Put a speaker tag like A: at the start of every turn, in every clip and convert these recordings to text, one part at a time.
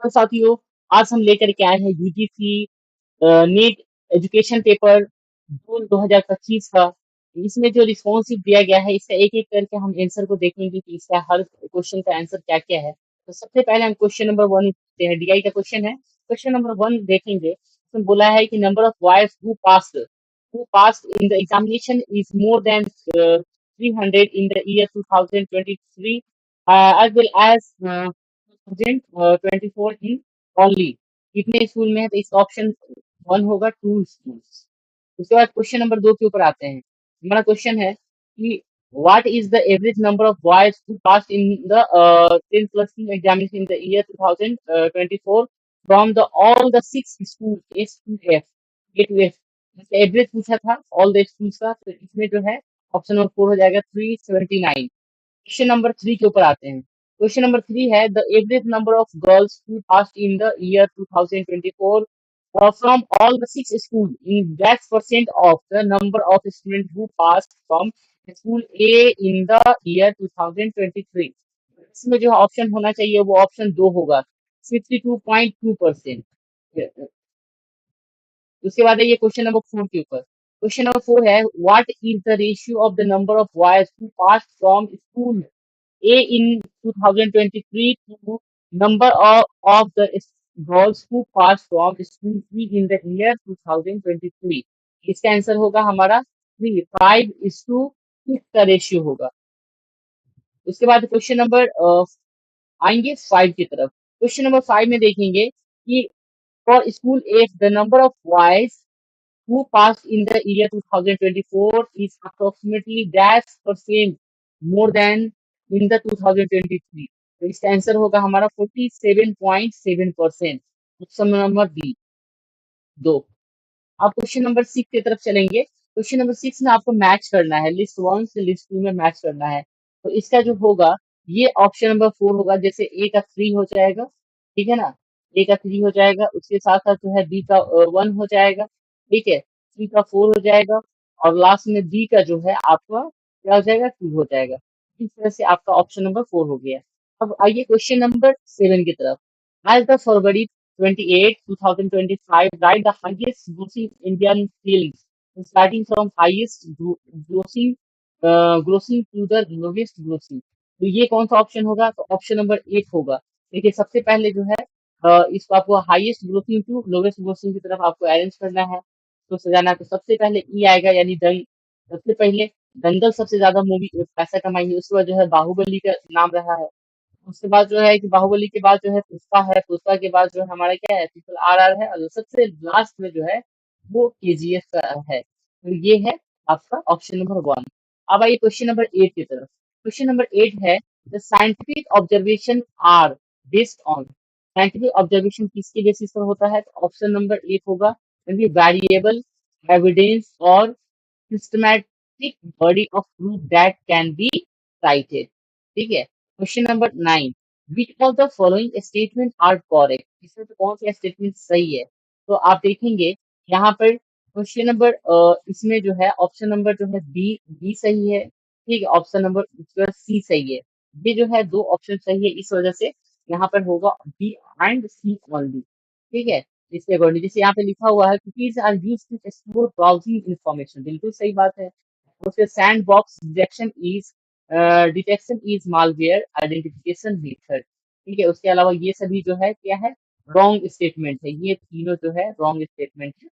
A: तो साथियों, आज हम लेकर के आए हैं यूजीसी नीट एजुकेशन पेपर जून 2025 का। इसमें जो रिस्पॉन्सिव दिया गया है, इसका एक एक करके हम आंसर को देखेंगे कि इसका हर क्वेश्चन का आंसर क्या क्या है। तो सबसे पहले हम क्वेश्चन नंबर 1 देखते हैं। डीआई का क्वेश्चन है। क्वेश्चन नंबर 1 देखेंगे। इसमें बोला है कि number of boys who passed in the examination is more than 300 in the year 2023 as well as 2024 in only. कितने स्कूल में है? तो इसका ऑप्शन 1 होगा, 2 स्कूल्स। उसके बाद क्वेश्चन नंबर 2 के ऊपर आते हैं। हमारा क्वेश्चन है कि what is the average number of boys who passed in the 10 plus 2 examination in the year 2024 from the all the 6 school S to F, A to F. इसका एवरेज पूछा था ऑल द स्कूल्स का, तो इसमें जो है option number 4 हो जाएगा 379। क्वेश्चन नंबर 3 के ऊपर आते हैं। क्वेश्चन नंबर 3 है the average number of girls who passed in the year 2024 from all the 6 schools in that percent of the number of students who passed from school A in the year 2023। इसमें जो option होना चाहिए वो option 2 होगा, 62.2%। उसके बाद है ये क्वेश्चन नंबर 4 के ऊपर। क्वेश्चन नंबर 4 है what is the ratio of the number of boys who passed from school A in 2023 to number of the girls who passed from school B in the year 2023। इसका answer होगा हमारा 3, 5:6 का ratio होगा। उसके बाद question number आएंगे 5 की तरफ। क्वेश्चन नंबर 5 में देखेंगे कि for school F the number of boys who passed in the year 2024 is approximately dash percent more than in the 2023। तो इसका आंसर होगा हमारा 47.7%। Option number B 2। अब क्वेश्चन नंबर 6 की तरफ चलेंगे। क्वेश्चन नंबर 6 में आपको मैच करना है, लिस्ट 1 से लिस्ट 2 में मैच करना है। तो इसका जो होगा ये ऑप्शन नंबर 4 होगा। जैसे ए का 3 हो जाएगा, ठीक है ना, ए का 3 हो जाएगा, उसके साथ साथ जो है बी का 1 हो जाएगा, ठीक है, सी का 4 हो जाएगा, और लास्ट में डी का जो है आपका क्या हो जाएगा, 2 हो जाएगा। इस तरह से आपका ऑप्शन नंबर 4 हो गया। अब आइए क्वेश्चन नंबर 7 की तरफ। As the February 28, 2025, write the highest grossing Indian films, starting from highest grossing grossing to the lowest grossing। तो ये कौन सा ऑप्शन होगा? तो ऑप्शन नंबर 8 होगा। देखिए सबसे पहले जो है इसको आपको highest grossing to lowest grossing की तरफ आपको अरेंज करना है, तो सजाना है। तो सबसे पहले ई आएगा, यानी दंग। सबसे पहले दंगल सबसे ज्यादा मूवी पैसा कमाई है, उसके बाद जो है बाहुबली का नाम रहा है। उसके बाद जो है कि बाहुबली के बाद जो है पुष्पा है, पुष्पा के बाद जो है हमारा क्या है, ट्रिपल आर है, और सबसे लास्ट में जो है वो केजीएफ का है। तो ये है आपका ऑप्शन नंबर 1। अब आइए क्वेश्चन नंबर 8 की तरफ। क्वेश्चन नंबर 8 है the scientific observation are based on. Scientific observation किसके बेसिस पर होता है? तो ऑप्शन नंबर 8 होगा, वेरिएबल एविडेंस और systematic body of proof that can be cited. ठीक है। Question number 9, which of the following statement are correct. इसमें तो कौन सा स्टेटमेंट सही है? तो आप देखेंगे यहाँ पर क्वेश्चन नंबर इसमें जो है ऑप्शन नंबर जो है बी बी सही है, ठीक है, ऑप्शन नंबर सी सही है। ये जो है दो ऑप्शन सही है, इस वजह से यहाँ पर होगा बी एंड सी ओनली, ठीक है। इसके अकॉर्डिंग जैसे यहाँ पे लिखा हुआ है, cookies are used to explore browsing information, बिल्कुल सही बात है। उसके sand box detection is malware identification method, ठीक है। उसके अलावा ये सभी जो है क्या है, रॉन्ग स्टेटमेंट है। ये तीनों जो है रॉन्ग स्टेटमेंट है।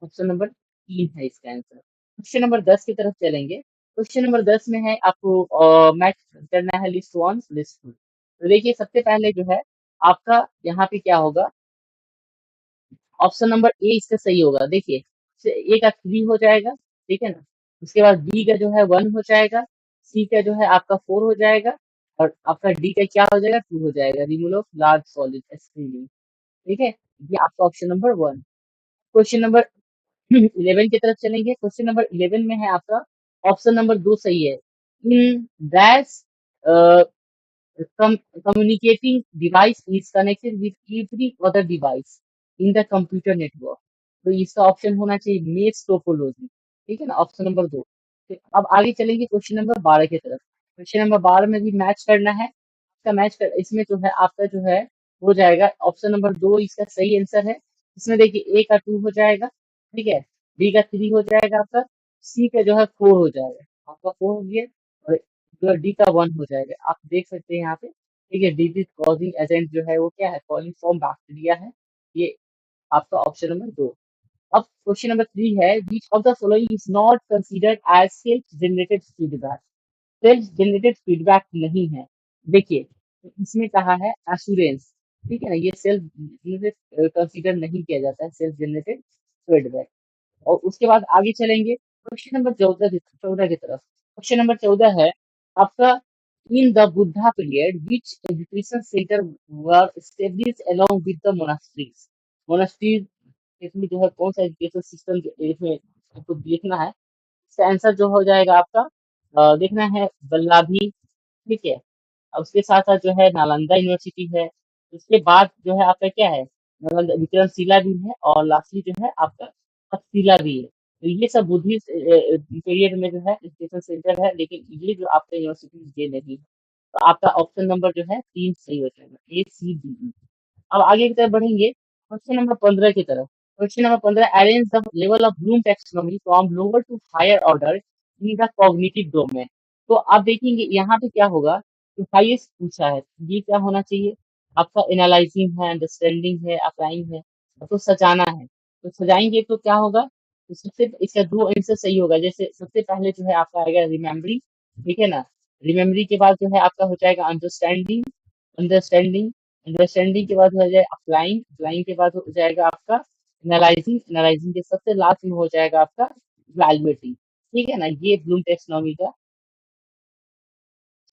A: ऑप्शन नंबर 3 है इसका आंसर। क्वेश्चन नंबर 10 की तरफ चलेंगे। क्वेश्चन नंबर 10 में है आपको मैच करना है लिस्ट 1 लिस्ट 2। तो देखिए सबसे पहले जो है आपका यहाँ पे क्या होगा, ऑप्शन नंबर ए इसका सही होगा। देखिए ए का 3 हो जाएगा, ठीक है ना। उसके बाद बी का जो है 1 हो जाएगा, सी का जो है आपका 4 हो जाएगा, और आपका डी का क्या हो जाएगा, 2 हो जाएगा। Removal of large solid screening, ठीक है। ये आपका ऑप्शन नंबर 1। क्वेश्चन नंबर 11 की तरफ चलेंगे। क्वेश्चन नंबर 11 में है आपका ऑप्शन नंबर 2 सही है। In that communicating device is connected with every other device in the computer network। तो इसका ऑप्शन होना चाहिए मेश टोपोलॉजी, ठीक है ना, ऑप्शन नंबर 2। तो अब आगे चलेंगे क्वेश्चन नंबर 12 की तरफ। क्वेश्चन नंबर 12 में भी मैच करना है। इसका मैच कर, इसमें जो है आपका जो है हो जाएगा। ऑप्शन नंबर 2 इसका सही आंसर है। इसमें देखिए ए का 2 हो जाएगा, ठीक है, बी का 3 हो जाएगा आपका, सी का जो है 4 हो जाएगा, आपका 4 हो गया, और जो डी का 1 हो जाएगा। आप देख सकते हैं यहाँ पे, ठीक है, डिजीज कॉजिंग एजेंट जो है वो क्या है, कॉलिफॉर्म बैक्टीरिया है। ये आपका ऑप्शन नंबर 2। अब क्वेश्चन नंबर 3 है, which of the following is not considered as self generated feedback. Self generated feedback नहीं है। देखिए, इसमें कहा है एश्योरेंस, ठीक है ना, ये सेल्फ जनरेटेड कंसीडर नहीं किया जाता है, सेल्फ जनरेटेड फीडबैक। और उसके बाद आगे चलेंगे क्वेश्चन नंबर 14 की तरफ। क्वेश्चन नंबर 14 है आपका, in the Buddha period which education centre were established along with the monasteries. Monasteries इसमें जो है कौन सा एजुकेशन सिस्टम इसमें आपको देखना है। इसका आंसर जो हो जाएगा आपका देखना है बल्लाभी, ठीक है। अब उसके साथ साथ जो है नालंदा यूनिवर्सिटी है। उसके बाद जो है आपका क्या है, नालंदा विक्रमशिला भी है, और लास्टली जो है आपका तक्षशिला भी है। तो ये सब बुद्धिस्ट पीरियड में जो है एजुकेशन सेंटर है, लेकिन ये जो आपका यूनिवर्सिटी ये नहीं है। तो आपका ऑप्शन नंबर जो है 3 सही हो जाएगा, ए सी डी ई। अब आगे की तरफ बढ़ेंगे क्वेश्चन नंबर 15 की तरफ। Question number 15, arrange the level of Bloom taxonomy from lower to higher order in the cognitive domain. तो आप देखेंगे यहाँ पे क्या होगा, तो हाईएस्ट पूछा है, ये क्या होना चाहिए, आपका एनालाइजिंग है, अंडरस्टैंडिंग है, अप्लाइंग है, तो सजाना है। तो सजाएंगे तो क्या होगा, तो सबसे इसका 2 आंसर सही होगा। जैसे सबसे पहले जो है आपका आएगा रिमेम्बरिंग, ठीक है ना, रिमेम्बरिंग के बाद जो है आपका हो जाएगा अंडरस्टैंडिंग, अंडरस्टैंडिंग अंडरस्टैंडिंग के बाद हो जाएगा अप्लाइंग, अप्लाइंग के बाद हो जाएगा आपका एनालाइजिंग, एनालाइजिंग के सबसे लास्ट में हो जाएगा आपका इवैल्यूएटिंग, ठीक है ना, ये ब्लूम टेक्सोनॉमी का।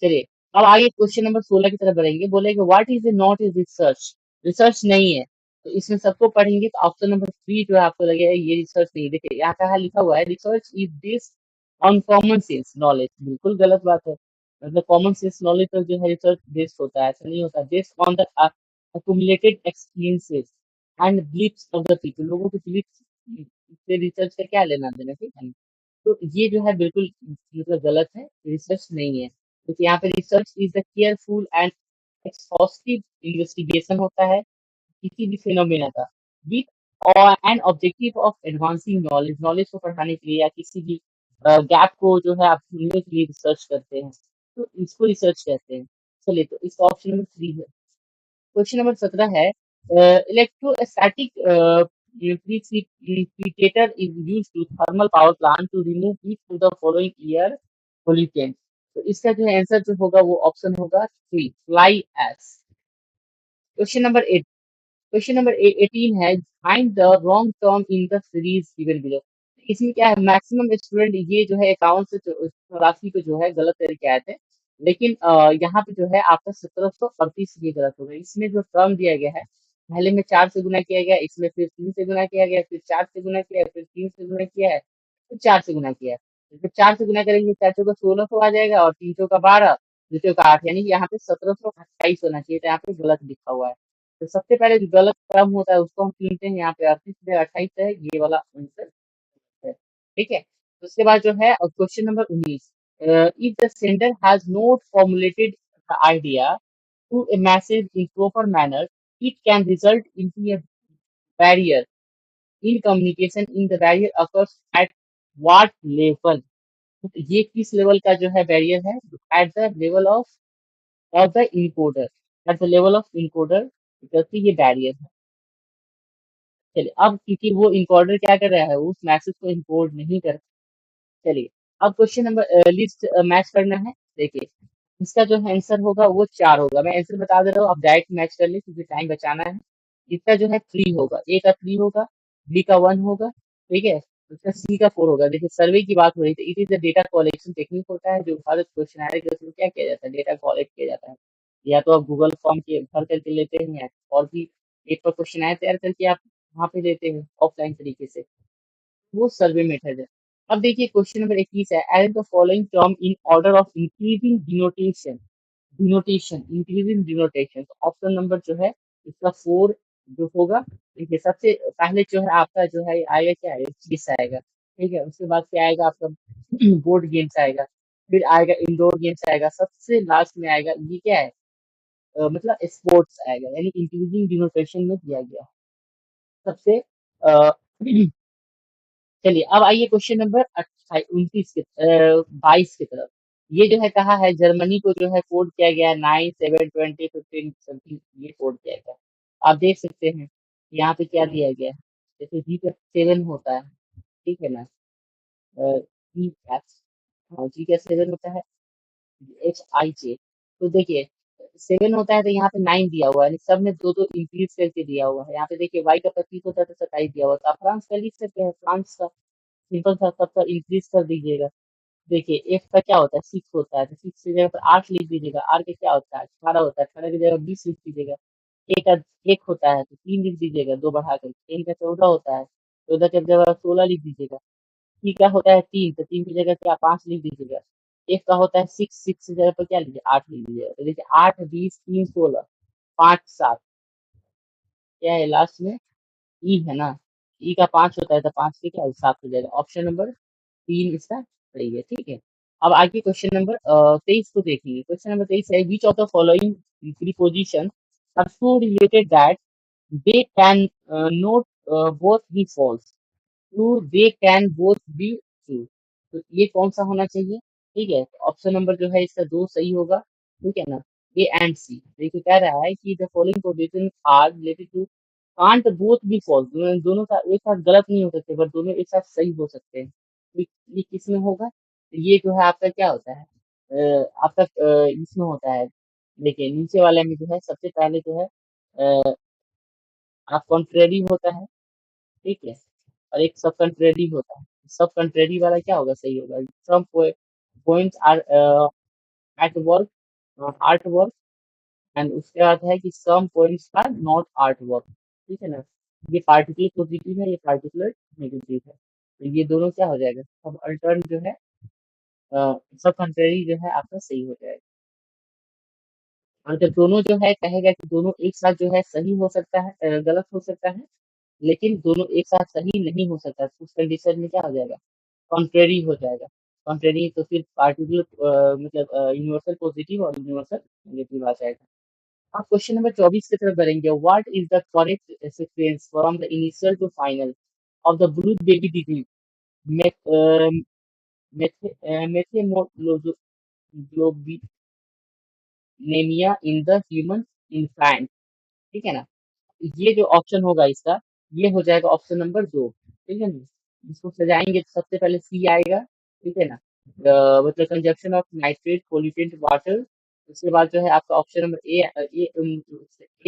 A: चलिए, अब आगे क्वेश्चन नंबर 16 की तरफ बढ़ेंगे। बोलेंगे what is a not is research. Research नहीं है, तो इसमें सबको पढ़ेंगे तो ऑप्शन नंबर 3 जो है आपको लगेगा ये रिसर्च नहीं। देखिए यहाँ कहा लिखा हुआ है, research is this on common sense knowledge. बिल्कुल गलत बात है, मतलब कॉमन सेंस नॉलेज पर जो है रिसर्च बेस्ड होता है, ऐसा नहीं होता। Based on the accumulated experiences and beliefs of the people. लोगों के beliefs से रिसर्च का क्या लेना देना, ठीक है ना? तो ये जो है बिल्कुल मतलब गलत है, रिसर्च नहीं है। क्योंकि यहाँ पे research is the careful and exhaustive investigation होता है किसी भी फिनोमेना का, with an objective of advancing knowledge. Knowledge को बढ़ाने के लिए या किसी भी गैप को जो है आप ढूंढने के लिए रिसर्च करते हैं, तो इसको रिसर्च कहते हैं। चलिए, तो इसका ऑप्शन नंबर 3 है। क्वेश्चन नंबर 17 है, electrostatic precipitator is used to thermal power plant to remove heat to the following air pollutant. तो इसका जो है आंसर जो होगा वो ऑप्शन होगा 3, fly ash. Question number 8, question number 18 है, find the wrong term in the series given below. इसमें क्या है, मैक्सिमम स्टूडेंट ये जो है 5184 पे जो है गलत करके आए थे, लेकिन यहाँ पे जो है आपका 1738 ये गलत हो गया। इसमें जो टर्म दिया गया है, पहले में 4 से गुना किया गया, इसमें फिर 3 से गुना किया गया, फिर 4 से गुना किया, फिर 3 से गुना किया है, फिर 4 से गुना किया है। तो फिर 4 से गुना करेंगे, 4 चौका 1600 आ जाएगा, और 3 चौका 12, 2 चौका 8, यानी कि यहाँ पे 1728 होना चाहिए, तो यहाँ पे गलत लिखा हुआ है। तो सबसे पहले जो गलत टर्म होता है उसको हम चुनते हैं, यहाँ पे 38 से 28 है, ये वाला आंसर है, ठीक है। तो उसके बाद जो है question number 19, if the sender has not formulated the idea to a message in proper manner, it can result into a barrier in communication in the barrier occurs at what level। तो ये किस level का जो है barrier है, at the level of the encoder, at the level of encoder, क्योंकि ये barrier है। चलिए, अब क्योंकि वो इनकोडर क्या कर रहा है, उस मैसेज को इनकोड नहीं कर। चलिए, अब क्वेश्चन नंबर लिस्ट मैच करना है। देखिए, इसका जो आंसर होगा वो 4 होगा। मैं आंसर बता दे रहा हूँ, आप डायरेक्ट मैच कर ले क्योंकि टाइम बचाना है। इसका जो है 3 होगा, ए का 3 होगा, बी का 1 होगा, ठीक है, उसका सी का 4 होगा। देखिए, सर्वे की बात हो रही थी, it is the data collection technique होता है जो भारत क्वेश्चन आएगा कि उसमें क्या किया जाता है, डेटा कलेक्ट किया जाता है। या तो आप गूगल फॉर्म के भर करके लेते हैं, या और भी पेपर क्वेश्चन आए तैयार करके आप वहाँ पे लेते हैं ऑफलाइन तरीके से, वो सर्वे मेथड है। अब देखिए क्वेश्चन नंबर 21 है, arrange the following term in order of increasing denotation. Denotation, increasing denotation, तो ऑप्शन नंबर जो है इसका 4 जो होगा। देखिए, सबसे पहले जो है आपका जो है आएगा क्या है, चेस आएगा, ठीक है। उसके बाद क्या आएगा आपका बोर्ड गेम्स आएगा, फिर आएगा इंडोर गेम्स आएगा, सबसे लास्ट में आएगा ये क्या है, मतलब स्पोर्ट्स आएगा, यानी इंक्रीजिंग डिनोटेशन में दिया गया है। सबसे अ, चलिए अब आइए क्वेश्चन नंबर 22 की तरफ। ये जो है कहा है जर्मनी को जो है कोड किया गया है 9 7 20 15 समथिंग, ये कोड किया गया है। आप देख सकते हैं यहाँ पे क्या दिया गया है। जैसे जी का 7 होता है, ठीक है ना। जी का, हाँ जी का 7 होता है, HIJ। तो देखिए 7 होता है तो यहाँ पे 9 दिया हुआ है, यानी सब में दो दो इंक्रीज करके दिया हुआ है। यहाँ पे देखिए वाई का 25 होता है तो 27 दिया हुआ है, तो आप फ्रांस का लिख सकते हैं, फ्रांस का सिंपल सा सबका इंक्रीज कर दीजिएगा। देखिए एफ का क्या होता है 6 होता है, तो 6 की जगह पर 8 लिख दीजिएगा। आर का क्या होता है 18 होता है, 18 की जगह 20 लिख दीजिएगा। ए का 1 होता है तो 3 लिख दीजिएगा, 2 बढ़ा कर। एन का 14 होता है, 14 की जगह 16 लिख दीजिएगा। टी का होता है 3, तो 3 की जगह क्या 5 लिख दीजिएगा। एफ का होता है 6, 6 की जगह पर क्या लीजिए 8 लिख दीजिएगा। तो देखिए 8 20 3 16 5 7 क्या है लास्ट में ई है ना। ई का 5 होता है तो 5 से क्या 7 हो जाएगा। ऑप्शन नंबर 3 इसका सही है, ठीक है। अब आगे क्वेश्चन नंबर 23 को देखेंगे। क्वेश्चन नंबर 23 है which of the following preposition are so related that they can not both be false. True they can both be true. तो ये कौन सा होना चाहिए, ठीक है। ऑप्शन नंबर जो है इसका 2 सही होगा, ठीक है ना। ए एंड सी देखिए कह रहा है कि the following position are related to can't both be false, दोनों का एक साथ गलत नहीं हो सकते, बट दोनों एक साथ सही हो सकते हैं। तो ये किस में होगा, तो ये जो है आपका क्या होता है आपका इसमें होता है। देखिए नीचे वाले में जो है सबसे पहले जो है आप कॉन्ट्रेरी होता है, ठीक है। और एक सब कंट्रेरी होता है। सब कंट्रेरी वाला क्या होगा सही होगा। Some points are at work art work, and उसके बाद है कि some points are not art work, ठीक है ना। ये पार्टिकुलर पॉजिटिव है, ये पार्टिकुलर नेगेटिव है, तो ये दोनों क्या हो जाएगा सब अल्टर्न जो है सब कंट्रेरी जो है आपका सही हो जाएगा। और जब दोनों जो है कहेगा कि दोनों एक साथ जो है सही हो सकता है गलत हो सकता है, लेकिन दोनों एक साथ सही नहीं हो सकता, तो उस कंडीशन में क्या हो जाएगा कॉन्ट्रेरी हो जाएगा। कॉन्ट्रेरी तो फिर पार्टिकुलर मतलब यूनिवर्सल पॉजिटिव और यूनिवर्सल नेगेटिव आ जाएगा। आप क्वेश्चन नंबर 24 की तरफ बढ़ेंगे। What is the correct sequence from the initial to final of the blue baby disease methemoglobinemia in the human infant, ठीक है ना। ये जो ऑप्शन होगा इसका ये हो जाएगा ऑप्शन नंबर 2, ठीक है ना। इसको सजाएंगे तो सबसे पहले सी आएगा, ठीक है ना। मतलब consumption of nitrate pollutant water. उसके बाद जो है आपका ऑप्शन नंबर ए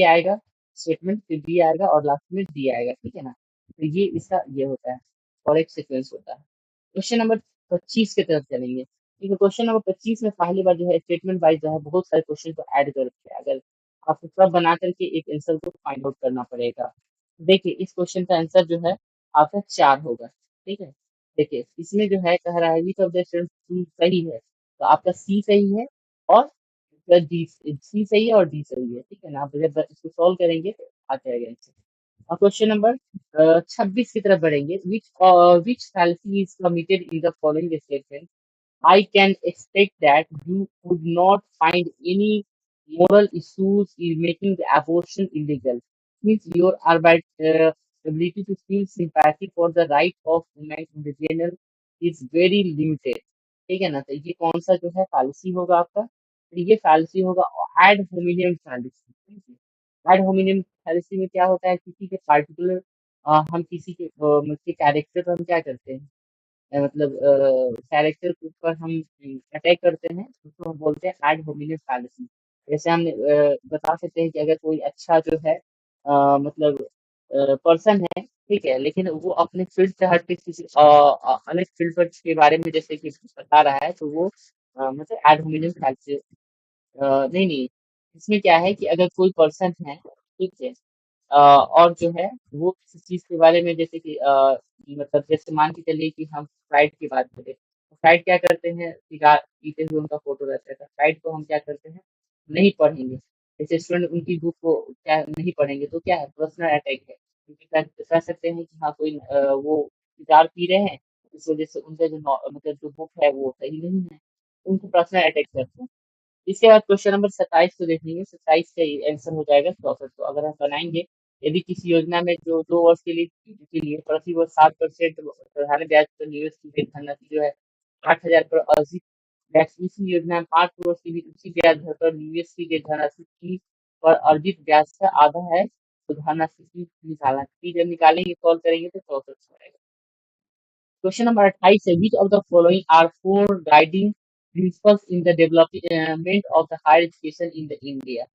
A: आएगा स्टेटमेंट, फिर बी आएगा और लास्ट में डी आएगा, ठीक है ना। तो ये इसका ये होता है करेक्ट सीक्वेंस होता है। क्वेश्चन नंबर 25 की तरफ चलेंगे, ठीक है। क्वेश्चन नंबर 25 में पहली बार जो है स्टेटमेंट वाइज जो है बहुत सारे क्वेश्चन को ऐड करके अगर आपको सब बना करके एक आंसर को फाइंड आउट करना पड़ेगा। देखिए इस क्वेश्चन का आंसर जो है आपका 4 होगा, ठीक है। देखिए इसमें जो है कह रहा है विच ऑफ द सही है, तो आपका सी सही है और डी सी सही है और डी सही है, ठीक है ना। आप जब इसको सॉल्व करेंगे तो आ जाएगा आंसर। और क्वेश्चन नंबर 26 की तरफ बढ़ेंगे। विच fallacy is committed in the following statement? I can expect that you would not find any moral issues in making the abortion illegal, since your ability to feel sympathy for the right of women in the general is very limited, ठीक है ना। तो ये कौन सा जो है fallacy होगा आपका, तो ये fallacy होगा ad hominem fallacy। एड होमिनिम थैलेसी में क्या होता है किसी के पार्टिकुलर हम किसी के कैरेक्टर पर हम क्या करते हैं मतलब कैरेक्टर के ऊपर हम अटैक करते हैं, उसको हम बोलते हैं एड होमिनिम फैलेसी। जैसे हम बता सकते हैं कि अगर कोई अच्छा जो है मतलब पर्सन है, ठीक है, लेकिन वो अपने फील्ड से हट के किसी अलग फील्ड पर के बारे में जैसे कि बता रहा है, तो वो मतलब एड होमिनिम फैलेसी नहीं नहीं। इसमें क्या है कि अगर कोई पर्सन है, ठीक है, और जो है वो किसी चीज के बारे में जैसे कि मतलब जैसे मान के चलिए कि हम फ्लाइट की बात करें, तो फ्लाइट क्या करते हैं सिगार पीते हुए उनका फोटो रहता है, तो फ्लाइट को हम क्या करते हैं नहीं पढ़ेंगे। जैसे स्टूडेंट उनकी बुक को क्या नहीं पढ़ेंगे तो क्या है पर्सनल अटैक है, क्योंकि कह सकते हैं कि हाँ कोई वो सिगार पी रहे हैं, इस वजह से उनका जो मतलब जो बुक है वो सही नहीं है, उनको पर्सनल अटैक करते हैं। इसके बाद क्वेश्चन नंबर 27 को देख लेंगे। 27 का आंसर हो जाएगा 64। तो अगर हम बनाएंगे, यदि किसी योजना में जो 2 वर्ष के लिए प्रति वर्ष 7% साधारण ब्याज पर निवेश की गई धनराशि जो है 8,000 पर अर्जित, वैक्सीनेशन योजना में 5 वर्ष के लिए उसी ब्याज दर पर निवेश की गई धनराशि की पर अर्जित ब्याज का आधा है, तो धनराशि की निकालना जब निकालेंगे सॉल्व करेंगे तो 64 आएगा। क्वेश्चन नंबर 28 है, which of the following are four guiding principles in the development of the higher education in the India.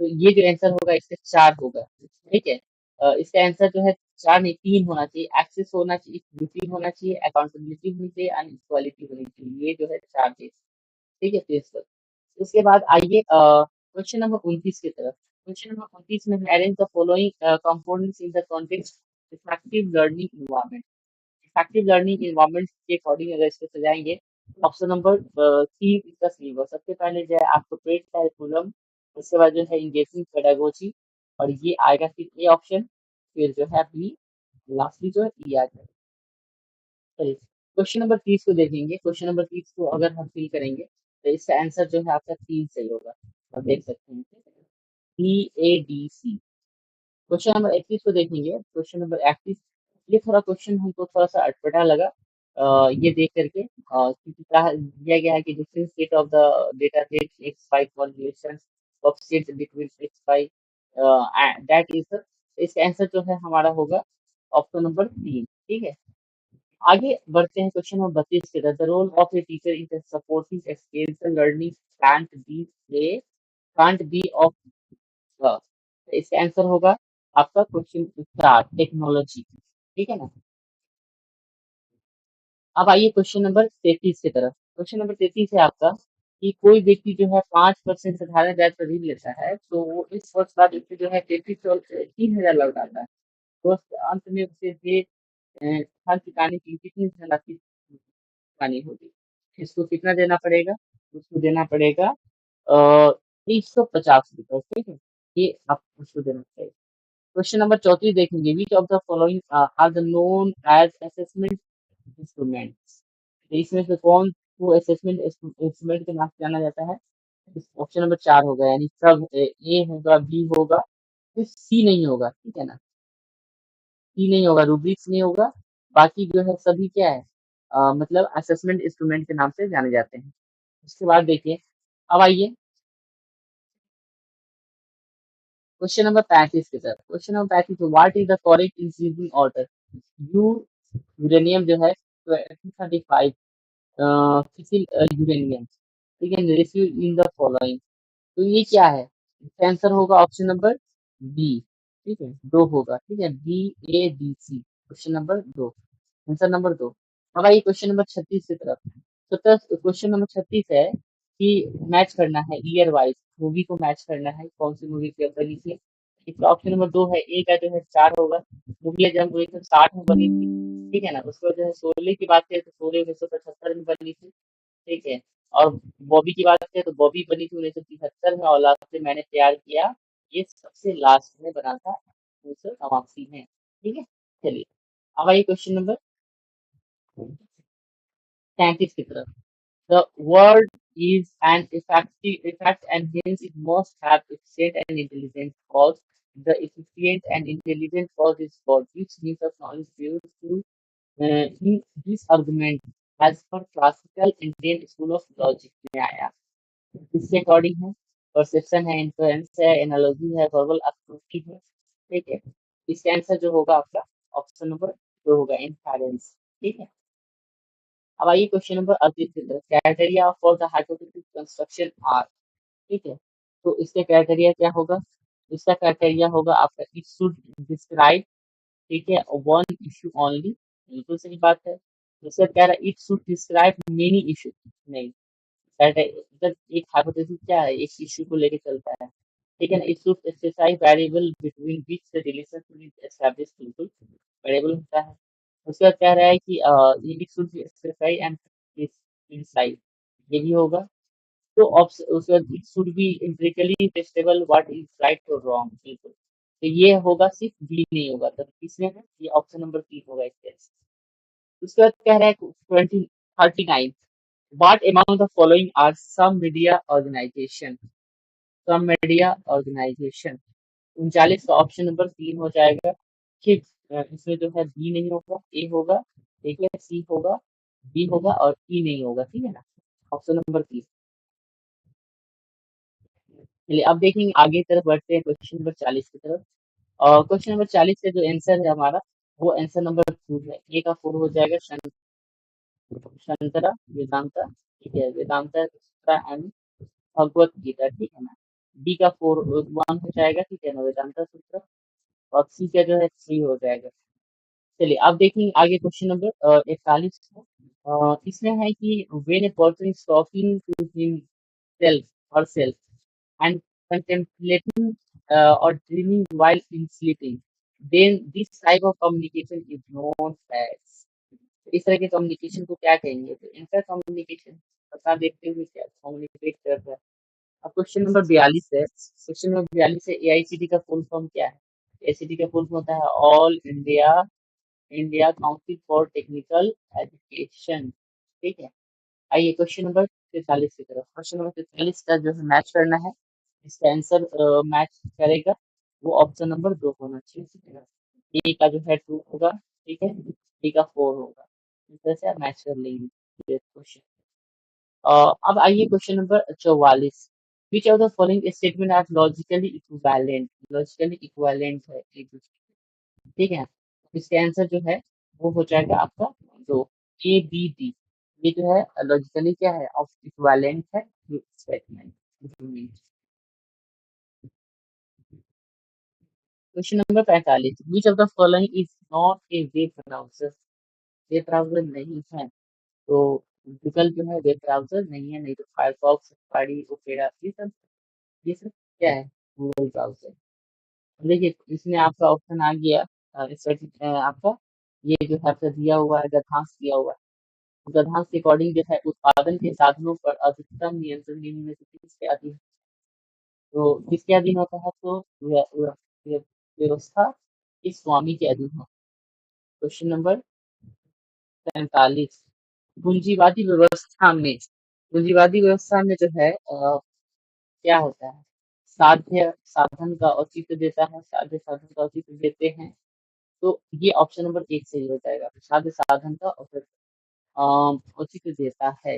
A: तो ये जो आंसर होगा इसका 4 होगा, ठीक है। इसका आंसर जो है 4 नहीं 3 होना चाहिए। एक्सेस होना चाहिए, इक्विटी होना चाहिए, अकाउंटेबिलिटी होनी चाहिए एंड इक्वालिटी होनी चाहिए। ये जो है 4 चीज, ठीक है प्रिंसिपल। उसके बाद आइए क्वेश्चन नंबर 29 की तरफ। क्वेश्चन नंबर 29 में arrange the following components in the context effective learning environment. Effective learning environment के अकॉर्डिंग अगर इसको सजाएंगे, ऑप्शन नंबर सी इसका सही होगा। सबसे पहले जो है आपको पेड करिकुलम, उसके बाद जो है इंगेजिंग पेडागोजी, और ये आएगा फिर ए ऑप्शन, फिर जो है बी, लास्टली जो है ई आ जाएगा। चलिए क्वेश्चन नंबर 30 को देखेंगे। क्वेश्चन नंबर 30 को अगर हम फिल करेंगे तो इसका आंसर जो है आपका 3 सही होगा, और देख सकते हैं PADC। क्वेश्चन नंबर 31 को देखेंगे। क्वेश्चन नंबर 31, ये थोड़ा क्वेश्चन हमको थोड़ा सा अटपटा लगा ये देख करके, क्योंकि कहा दिया गया है कि different state of the data set x five formulation of set between x five, that is, इसका आंसर जो है हमारा होगा ऑप्शन नंबर 3, ठीक है। आगे बढ़ते हैं क्वेश्चन नंबर 32 के तरफ। The role of a teacher in supporting experiential learning can't be of, इसका आंसर होगा आपका क्वेश्चन 4, टेक्नोलॉजी, ठीक है ना। अब आइए क्वेश्चन नंबर 33 की तरफ। क्वेश्चन नंबर 33 है आपका कि कोई व्यक्ति जो है 5% साधारण ब्याज पर ऋण लेता है, तो वो इस वर्ष बाद उसे जो है 3,000 लौटाता है, तो अंत में उसे ये हर चुकाने की कितनी धनराशि चुकानी होगी। इसको कितना देना पड़ेगा, उसको देना पड़ेगा 150 रुपये, ठीक है। ये आपको उसको देना पड़ेगा। क्वेश्चन नंबर 34 देखेंगे। Which of the following are the known as assessment instruments. इसमें से कौन को असेसमेंट इंस्ट्रूमेंट के नाम से जाना जाता है। ऑप्शन नंबर 4 होगा, यानी सब ए होगा, बी होगा, फिर सी नहीं होगा, ठीक है ना। सी नहीं होगा, रूब्रिक्स नहीं होगा, बाकी जो है सभी क्या है, मतलब असेसमेंट इंस्ट्रूमेंट के नाम से जाने जाते हैं। उसके बाद देखिए, अब आइए क्वेश्चन नंबर 35 की तरफ। Question number 35, what is the correct increasing order. You uranium जो है 235 फिसिल यूरेनियम, ठीक है, रिसीव इन द फॉलोइंग। तो ये क्या है, इसका आंसर होगा ऑप्शन नंबर बी, ठीक है, 2 होगा, ठीक है, BADC, question number 2, answer number 2। अब आइए क्वेश्चन नंबर 36 की तरफ। तो क्वेश्चन नंबर 36 है कि मैच करना है ईयर वाइज, मूवी को मैच करना है, कौन सी मूवी के बनी थी। इसका ऑप्शन नंबर 2 है, ए का जो है 4 होगा। मूवी है जब 1960 में बनी थी, ठीक है ना। उसको जो है शोले की बात करें तो शोले 1975 में बनी थी, ठीक है। और बॉबी की बात करें तो बॉबी बनी थी 1973 में, और लास्ट में मैंने प्यार किया, ये सबसे लास्ट में बना था 1989 में, ठीक है। चलिए अब आइए क्वेश्चन नंबर 33 की तरफ। The world is an effect and hence it must have efficient and intelligent cause. The efficient and intelligent cause is God, which means of knowledge due to in this argument as per classical Indian school of logic में आया। इसके according है, perception है, influence है, analogy है, verbal approach है, ठीक है। इसका आंसर जो होगा आपका ऑप्शन नंबर 2 होगा, इन्फेरेंस, ठीक है। अब आइए क्वेश्चन नंबर 38 की तरफ। Criteria for the hypothetical construction are, ठीक है। तो इसका क्राइटेरिया क्या होगा, इसका क्राइटेरिया होगा आपका इट शुड डिस्क्राइब, ठीक है, वन इशू ओनली, बिल्कुल सही बात है। दूसरा कह रहा है it should describe many issue, नहीं, इधर एक हाइपोथेसिस क्या है, एक इशू को लेके चलता है, ठीक है ना। It should specify variable between which the relation should be established, बिल्कुल वेरिएबल होता है। उसके बाद कह रहा है कि it should be specify and inside, ये भी होगा। तो ऑप्शन उसके बाद it should be empirically testable what is right और रॉन्ग, बिल्कुल। तो ये होगा, सिर्फ बी नहीं होगा, तो किसमें है, ये ऑप्शन नंबर 3 होगा इसके। उसके बाद कह रहा है 2039, What among the following are some media organization? Some media organization. 39 का ऑप्शन नंबर 3 हो जाएगा। ठीक, इसमें जो है बी नहीं होगा, ए होगा, ठीक है, सी होगा, बी होगा और ई नहीं होगा, ठीक है ना। Option number 3। चलिए अब देखेंगे आगे की तरफ बढ़ते हैं क्वेश्चन नंबर 40 की तरफ। और क्वेश्चन नंबर 40 का जो आंसर है हमारा, वो आंसर नंबर 2 है। ए का 4 हो जाएगा शंकरा वेदांता, ठीक है, वेदांता एंड भगवत गीता, ठीक है ना। बी का 4 1 हो जाएगा, ठीक है ना, वेदांता सूत्र। और सी का जो है 3 हो जाएगा। चलिए अब देखेंगे आगे क्वेश्चन नंबर 41 को। इसमें है कि when a person is talking to himself और self and contemplating or dreaming while in sleeping, then this type of communication is known as, इस तरह के कम्युनिकेशन को क्या कहेंगे? तो इंटर कम्युनिकेशन। बता देखते हुए क्या कम्युनिकेट कर रहा है। अब क्वेश्चन नंबर 42 है। क्वेश्चन नंबर 42 है, एआईसीटी का फुल फॉर्म क्या है? एआईसीटी का फुल फॉर्म होता है all India India council for technical education, ठीक है। आइए क्वेश्चन नंबर 43 की तरफ। क्वेश्चन नंबर 43 का जो है मैच करना है, इसका आंसर मैच करेगा, वो ऑप्शन नंबर 2 होना चाहिए। ए का जो है 2 होगा, ठीक है, बी का 4 होगा। इस तरह से आप मैच कर लेंगे ये क्वेश्चन। अब आइए question number 44। Which of the following statement are logically equivalent? Logically equivalent है एक दूसरे के, ठीक है। इसका आंसर जो है वो हो जाएगा आपका जो ए बी डी। ये जो है लॉजिकली क्या है, ऑफ इक्विवेलेंट है statement. Question number 45। Which of the following is not a web browser? Web browser नहीं है, तो गूगल जो है वेब ब्राउजर नहीं है, नहीं तो फायरफॉक्स, सफारी, ओपेरा, ये सब क्या है, गूगल ब्राउजर। देखिए इसमें आपका ऑप्शन आ गया, आपका ये जो है आपका दिया हुआ है, गठांश दिया हुआ है। गठांश के अकॉर्डिंग जो है उत्पादन के साधनों पर अधिकतम नियंत्रण निम्न में से किसके अधीन? तो किसके अधीन होता है? तो व्यवस्था इस स्वामी के अधीन हो। Question number 45। पूंजीवादी व्यवस्था में, पूंजीवादी व्यवस्था में जो है क्या होता है? साध्य साधन का औचित्य देता है, साध्य साधन का औचित्य देते हैं। तो ये ऑप्शन नंबर 1 सही हो जाएगा, साध्य साधन का औचित्य देता है।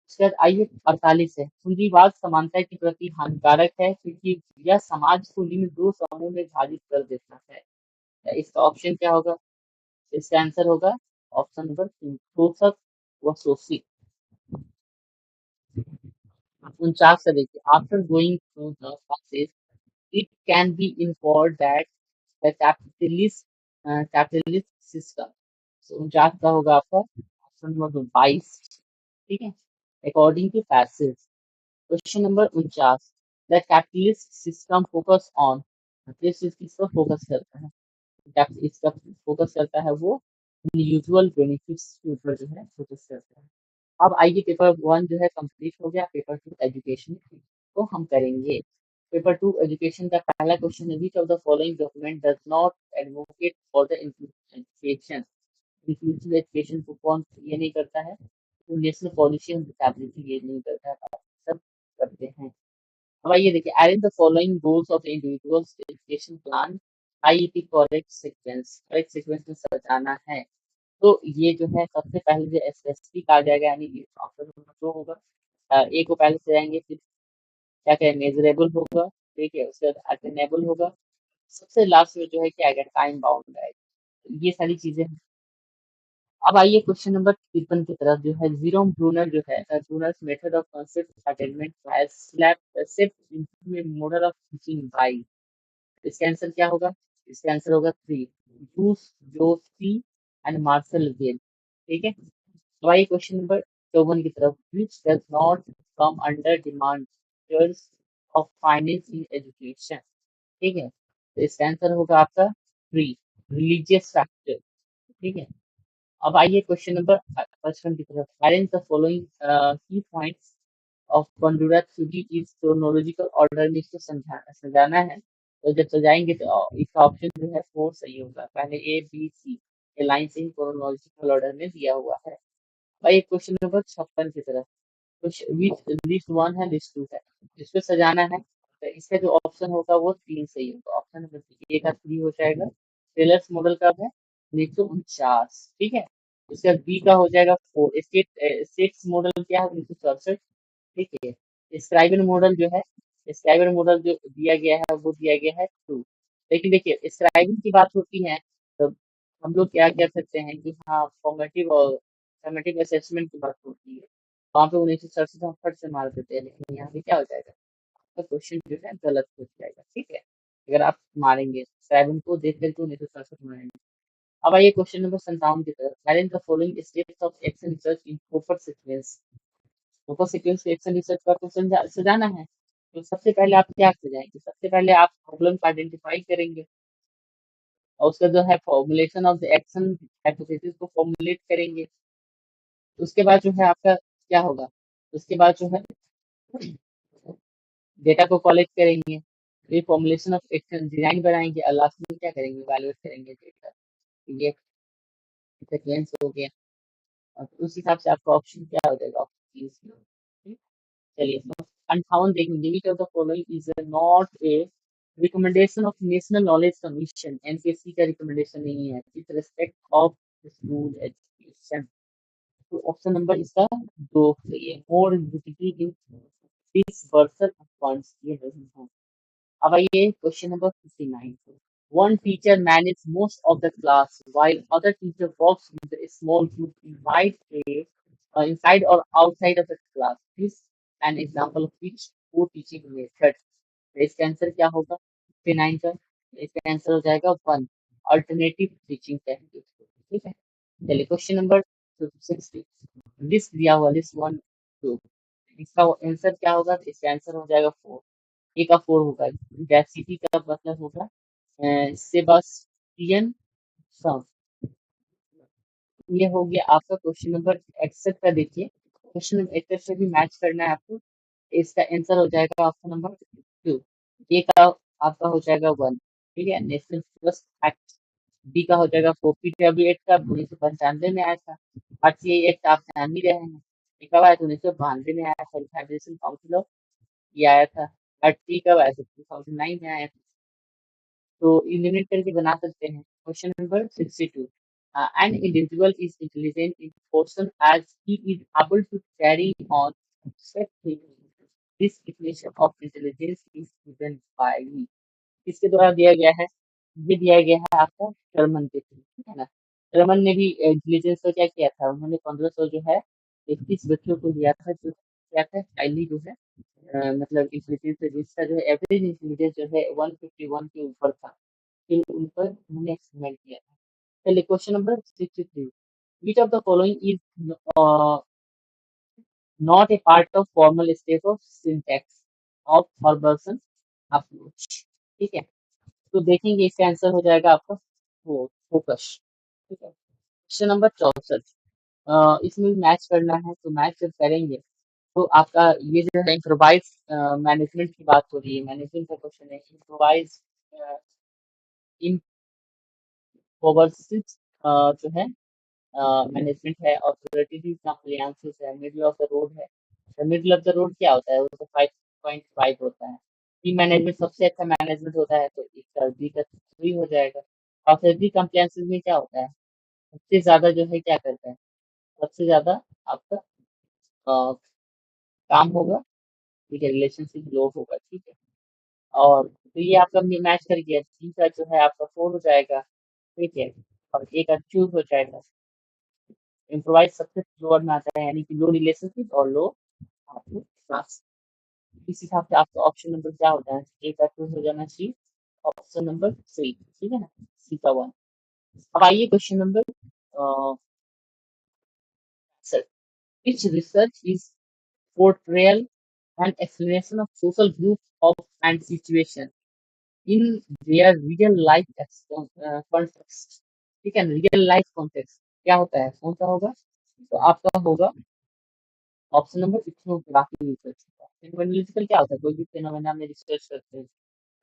A: उसके बाद आइए 48 है। पूंजीवाद समानता के प्रति हानिकारक है क्योंकि यह समाज को निम्न 2 समूह में विभाजित कर देता है। इसका ऑप्शन क्या होगा? इसका आंसर होगा ऑप्शन नंबर 3, शोषक व शोषित। 49 से देखिए, after going through the process it can be inferred that the capitalist system, so 49 का होगा आपका ऑप्शन नंबर 22, ठीक है, according to passage. Question number 49। The capitalist system focus on, किस चीज किस पर फोकस करता है? इसका फोकस करता है वो यूजुअल बेनिफिट्स के ऊपर जो है फोकस करता है। अब आइए पेपर 1 जो है कंप्लीट हो गया, पेपर 2 एजुकेशन को हम करेंगे। पेपर 2 एजुकेशन का पहला क्वेश्चन है, which of the following document does not advocate for the inclusive education? Inclusive education को कौन ये नहीं करता है? तो नेशनल पॉलिसी ऑन डिसेबिलिटी ये नहीं करता है, सब करते हैं। अब आइए देखिए, arrange the following goals of individuals education plan, IEP correct sequence में सजाना है। तो ये जो है सबसे पहले जो स्पेसिफिक आ जाएगा, यानी ऑप्शन नंबर 2 होगा। ए को पहले से जाएंगे, फिर क्या कहें, मेजरेबल होगा, ठीक है, उसके बाद अटेनेबल होगा, सबसे लास्ट में जो है क्या आएगा, टाइम बाउंड आएगा। ये सारी चीजें हैं। अब आइए क्वेश्चन नंबर 53 की तरफ, जो है जीरोम ब्रूनर जो है, Brunner's method of concept attainment has slept into A model of teaching bye, इसका आंसर क्या होगा? इसका आंसर होगा 3, ब्रूस जोसी एंड मार्शल गेल, ठीक है। तो आइए क्वेश्चन नंबर 54 की तरफ, which does not come under demand of finance in education, ठीक है। तो इसका आंसर होगा आपका 3, रिलीजियस फैक्टर, ठीक है। अब आइए क्वेश्चन नंबर 55 की तरफ, अरेंज द फॉलोइंग की points of Bandura theory is chronological order में इसको सजाना है। तो जब सजाएंगे तो इसका ऑप्शन जो है 4 सही होगा, पहले ए बी सी, ये लाइन से ही क्रोनोलॉजिकल ऑर्डर में दिया हुआ है। भाई क्वेश्चन नंबर 56 की तरफ, कुछ लिस्ट वन है, लिस्ट टू है, इसको सजाना है। तो इसका जो ऑप्शन होगा वो तीन सही होगा। ऑप्शन नंबर ए का 3 हो जाएगा। टेलर्स मॉडल का है 1949, ठीक है। इसका बी का हो जाएगा 4। स्टेट्स मॉडल क्या है 1964, ठीक है। स्क्राइबन मॉडल जो है, स्क्राइबन मॉडल जो दिया गया है वो दिया गया है 2। लेकिन देखिए स्क्राइबिंग की बात होती है तो हम लोग क्या कर सकते हैं कि हाँ फॉर्मेटिव और फॉर्मेटिव असेसमेंट की बात होती है, वहाँ पे 1967 हम फट से मार देते हैं, लेकिन यहाँ पे क्या हो जाएगा, तो क्वेश्चन जो है गलत हो जाएगा, ठीक है। अगर आप मारेंगे स्क्राइबिंग को देख करके 1967 मारेंगे। अब आइए क्वेश्चन नंबर 57 की तरफ, arrange the following steps of action research in proper sequence. Focus sequence के एक्शन रिसर्च का क्वेश्चन सजाना है, तो सबसे पहले आप क्या सजाएंगे, सबसे पहले आप प्रॉब्लम को आइडेंटिफाई करेंगे और उसका जो है formulation of the action hypothesis को फॉर्मुलेट करेंगे। उसके बाद जो है आपका क्या होगा, उसके बाद जो है डेटा को कलेक्ट करेंगे, फिर फॉर्मुलेशन ऑफ एक्शन डिजाइन बनाएंगे और लास्ट में क्या करेंगे, इवैल्यूएट करेंगे डेटा। ये सीक्वेंस हो गया और उस हिसाब से आपका ऑप्शन क्या हो जाएगा, ऑप्शन। चलिए 58 देखेंगे, which of the following is not a recommendation of National Knowledge Commission, NPSC का रिकमेंडेशन नहीं है with respect of school education. तो ऑप्शन नंबर इसका 2 सही है, मोर डिसबर्सल ऑफ फंड्स, ये नहीं है। अब आइए question number 59। One teacher manages most of the class while other teacher works with a small group inside or outside of the class. This an example of which poor teaching method. तो इसका answer क्या होगा 59 का, इसका answer हो जाएगा 1, alternative teaching technique, ठीक है। चलिए क्वेश्चन नंबर 60, लिस्ट दिया हुआ लिस्ट 1 2, इसका आंसर क्या होगा, तो इसका आंसर हो जाएगा 4, ए का 4 होगा। गैसिटी का मतलब होगा सेबास्टियन सम। ये हो गया आपका क्वेश्चन नंबर 61 का। देखिए क्वेश्चन नंबर 61 से भी मैच करना है आपको, इसका आंसर हो जाएगा ऑप्शन नंबर 2, ए का आपका हो जाएगा 1, ठीक है। नेशनल ट्रस्ट एक्ट, बी का हो जाएगा 4, पीडब्ल्यू एक्ट का 1995 में आया था। आरटीआई एक्ट आप जान ही रहे हैं, ये कब आया था 1992 में आया था, फेडरेशन काउंसिल ऑफ ये आया था। आरटी कब आया था 2009 में आया था। तो इलिमिनेट करके बना सकते हैं। Question number 62, an individual is intelligent in proportion as he is able to carry on set things. This definition of intelligence is given by me. किसके द्वारा दिया गया है, ये दिया गया है आपका टर्मन के थ्रू, ठीक है ना। टर्मन ने भी इंटेलिजेंस को क्या किया था, उन्होंने 1500 जो है 31 बच्चों को दिया था, जो क्या था हाईली जो है मतलब इंटेलिजेंस जिसका जो है एवरेज इंटेलिजेंस जो है 151 के ऊपर था, फिर उन पर उन्होंने एक्सपेरिमेंट किया था। चलिए question number 63, which of the following is uh, not a part of formal state of syntax of Harbison approach, ठीक है। तो देखेंगे इसका आंसर हो जाएगा आपका वो फोकस, ठीक है। क्वेश्चन नंबर 64, इसमें मैच करना है, तो मैच जब करेंगे तो आपका ये जो है इम्प्रोवाइज मैनेजमेंट की बात हो रही है, मैनेजमेंट का क्वेश्चन है। इम्प्रोवाइज इम्प्रोवर्सिस जो है मैनेजमेंट है, ऑथोरिटी कंप्लायंसेस है, मिडिल ऑफ द रोड है। तो मिडिल ऑफ द रोड क्या होता है, वो तो 5.5 होता है। टीम मैनेजमेंट सबसे अच्छा मैनेजमेंट होता है, तो इसका बी का 3 हो जाएगा। ऑथोरिटी कंप्लायंसेस में क्या होता है, सबसे ज्यादा जो है क्या करता है, सबसे ज्यादा आपका काम होगा, ठीक है, रिलेशनशिप लो होगा, ठीक है। और तो ये आपका मैच कर गया, सी का जो है आपका 4 हो जाएगा, ठीक है। और ए का 2 हो जाएगा। इम्प्रोवाइज सबसे लोअर में आता है, यानी कि लो रिलेशनशिप और लो आपको क्लास। इस हिसाब से आपका ऑप्शन नंबर क्या होता है, ए का 2 हो जाना चाहिए, ऑप्शन नंबर 3, ठीक है ना, सी का 1। अब आइए question number sir, which research is portrayal and explanation of social group of and situation in their real life context, ठीक है, रियल लाइफ कॉन्टेक्स्ट क्या होता है, कौन सा होगा, तो आपका होगा option number ethnography research. Phenomenological क्या होता है, कोई भी फिनोमेना में रिसर्च करते हैं,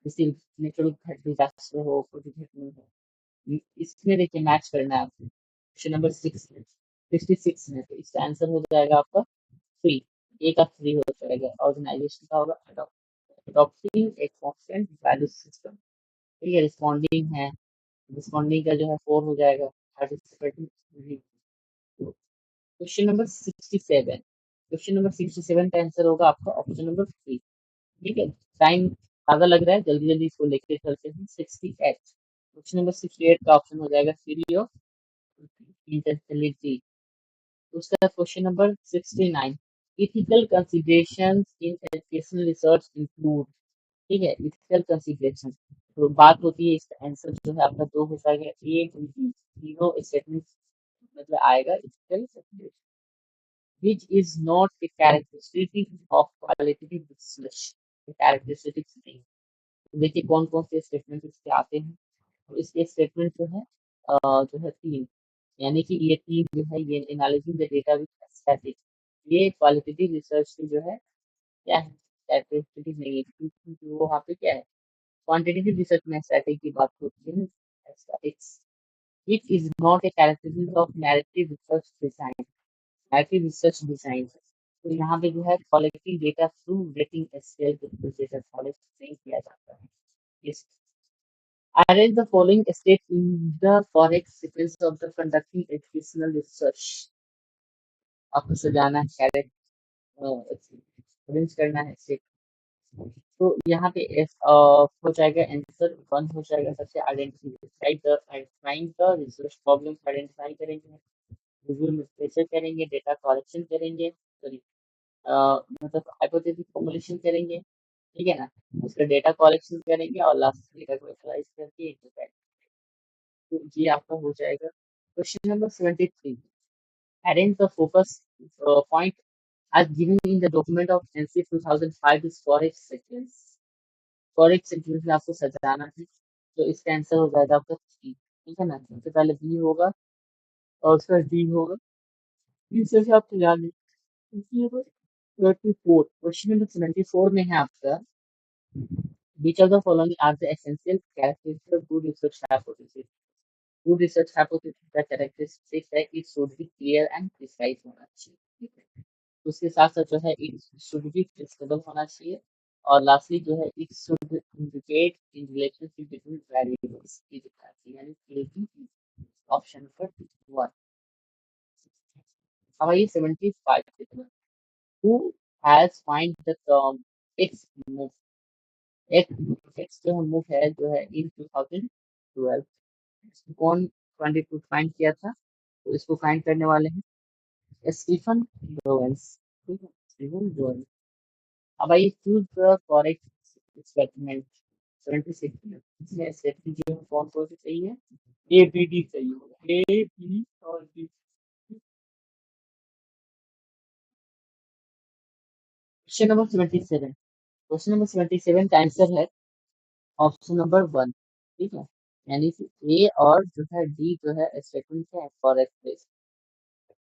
A: जैसे नेचुरल डिजास्टर हो, कोई भी घटना हो, इसमें देखिए मैच करना है आपको। क्वेश्चन नंबर 6, 66 में, तो इसका आंसर हो जाएगा आपका 3, ए का 3 हो जाएगा। ऑर्गेनाइजेशन का होगा adopting a constant value system. ठीक है, रिस्पॉन्डिंग है, रिस्पॉन्डिंग का जो है 4 हो जाएगा। Participating. Question number 67, question number 67 का आंसर होगा आपका ऑप्शन नंबर 3। ठीक है, टाइम ज्यादा लग रहा है, जल्दी जल्दी इसको लेके चलते हैं। 68, क्वेश्चन नंबर 68 का ऑप्शन हो जाएगा थ्योरी ऑफ इंटेलिजिबिलिटी। उसका question number 69, ethical considerations in educational research include. ठीक है, इथिकल कंसिडरेशन, तो बात होती है, इसका आंसर जो है आपका 2 हो जाएगा। ए टू बी तीनों स्टेटमेंट मतलब आएगा ethical consideration, which is not a characteristic of qualitative research। Characteristics नहीं। देखिए कौन कौन से स्टेटमेंट इसके आते हैं, तो इसके स्टेटमेंट जो है जो है 3, यानी कि ये 3 जो है, ये analysis the data with static, ये क्वालिटेटिव रिसर्च की जो है क्या है, कैरेक्टरिस्टिक नहीं है, क्योंकि वो वहाँ पे क्या है, क्वांटिटेटिव रिसर्च में स्टैटिक की बात होती है, statics. It is not a characteristic of narrative research design, narrative research design. तो यहाँ पे जो है collecting data through rating scale data collect किया जाता है। Yes. Arrange the following steps in the correct sequence of the conducting educational research। आपको सजाना है, कैरेक्ट अरेंज करना है स्टेप। तो यहाँ पे हो जाएगा आंसर 1 हो जाएगा, सबसे identifying the research problem identify करेंगे, रिव्यू लिटरेचर करेंगे, डेटा कलेक्शन करेंगे, सॉरी मतलब हाइपोथेसिस फॉर्मुलेशन करेंगे। ठीक है ना, उसका डेटा कलेक्शन करेंगे और लास्ट डेटा को एनालाइज करके इंटरप्रेट। तो ये आपका हो जाएगा। Question number 73, arrange the focus point as given in the document of NC 2005 is correct sequence। correct sequence में आपको सजाना है, तो इसका आंसर हो जाएगा आपका 3। ठीक है ना, सबसे पहले बी होगा और उसका डी होगा, बी से आप सजा लें। 74, क्वेश्चन नंबर 74 में है आपका, which of the following are the essential characteristics of good research hypothesis। good research hypothesis का characteristics है, it should be clear and precise होना चाहिए। ठीक है, उसके साथ साथ जो है it should be flexible होना चाहिए, और लास्टली जो है it should indicate in relationship between variables की दिखाना चाहिए, यानी creating ऑप्शन नंबर 1। अब आइए 75 की तरफ। who has find the term x move, x जो मूव है जो है इन 2012, इसको कौन 22 फाइंड किया था, तो इसको फाइंड करने वाले हैं स्टीफन लोरेंस। ठीक है, स्टीफन लोरेंस। अब आइए चूज द करेक्ट स्टेटमेंट। 76 में इसमें स्टेटमेंट जो है कौन कौन से चाहिए, ए बी डी चाहिए होगा, ए बी और D. Question number 77, question number 77 का आंसर है ऑप्शन नंबर 1। ठीक है, यानी कि ए और जो है डी जो है स्टेटमेंट क्या है, correct.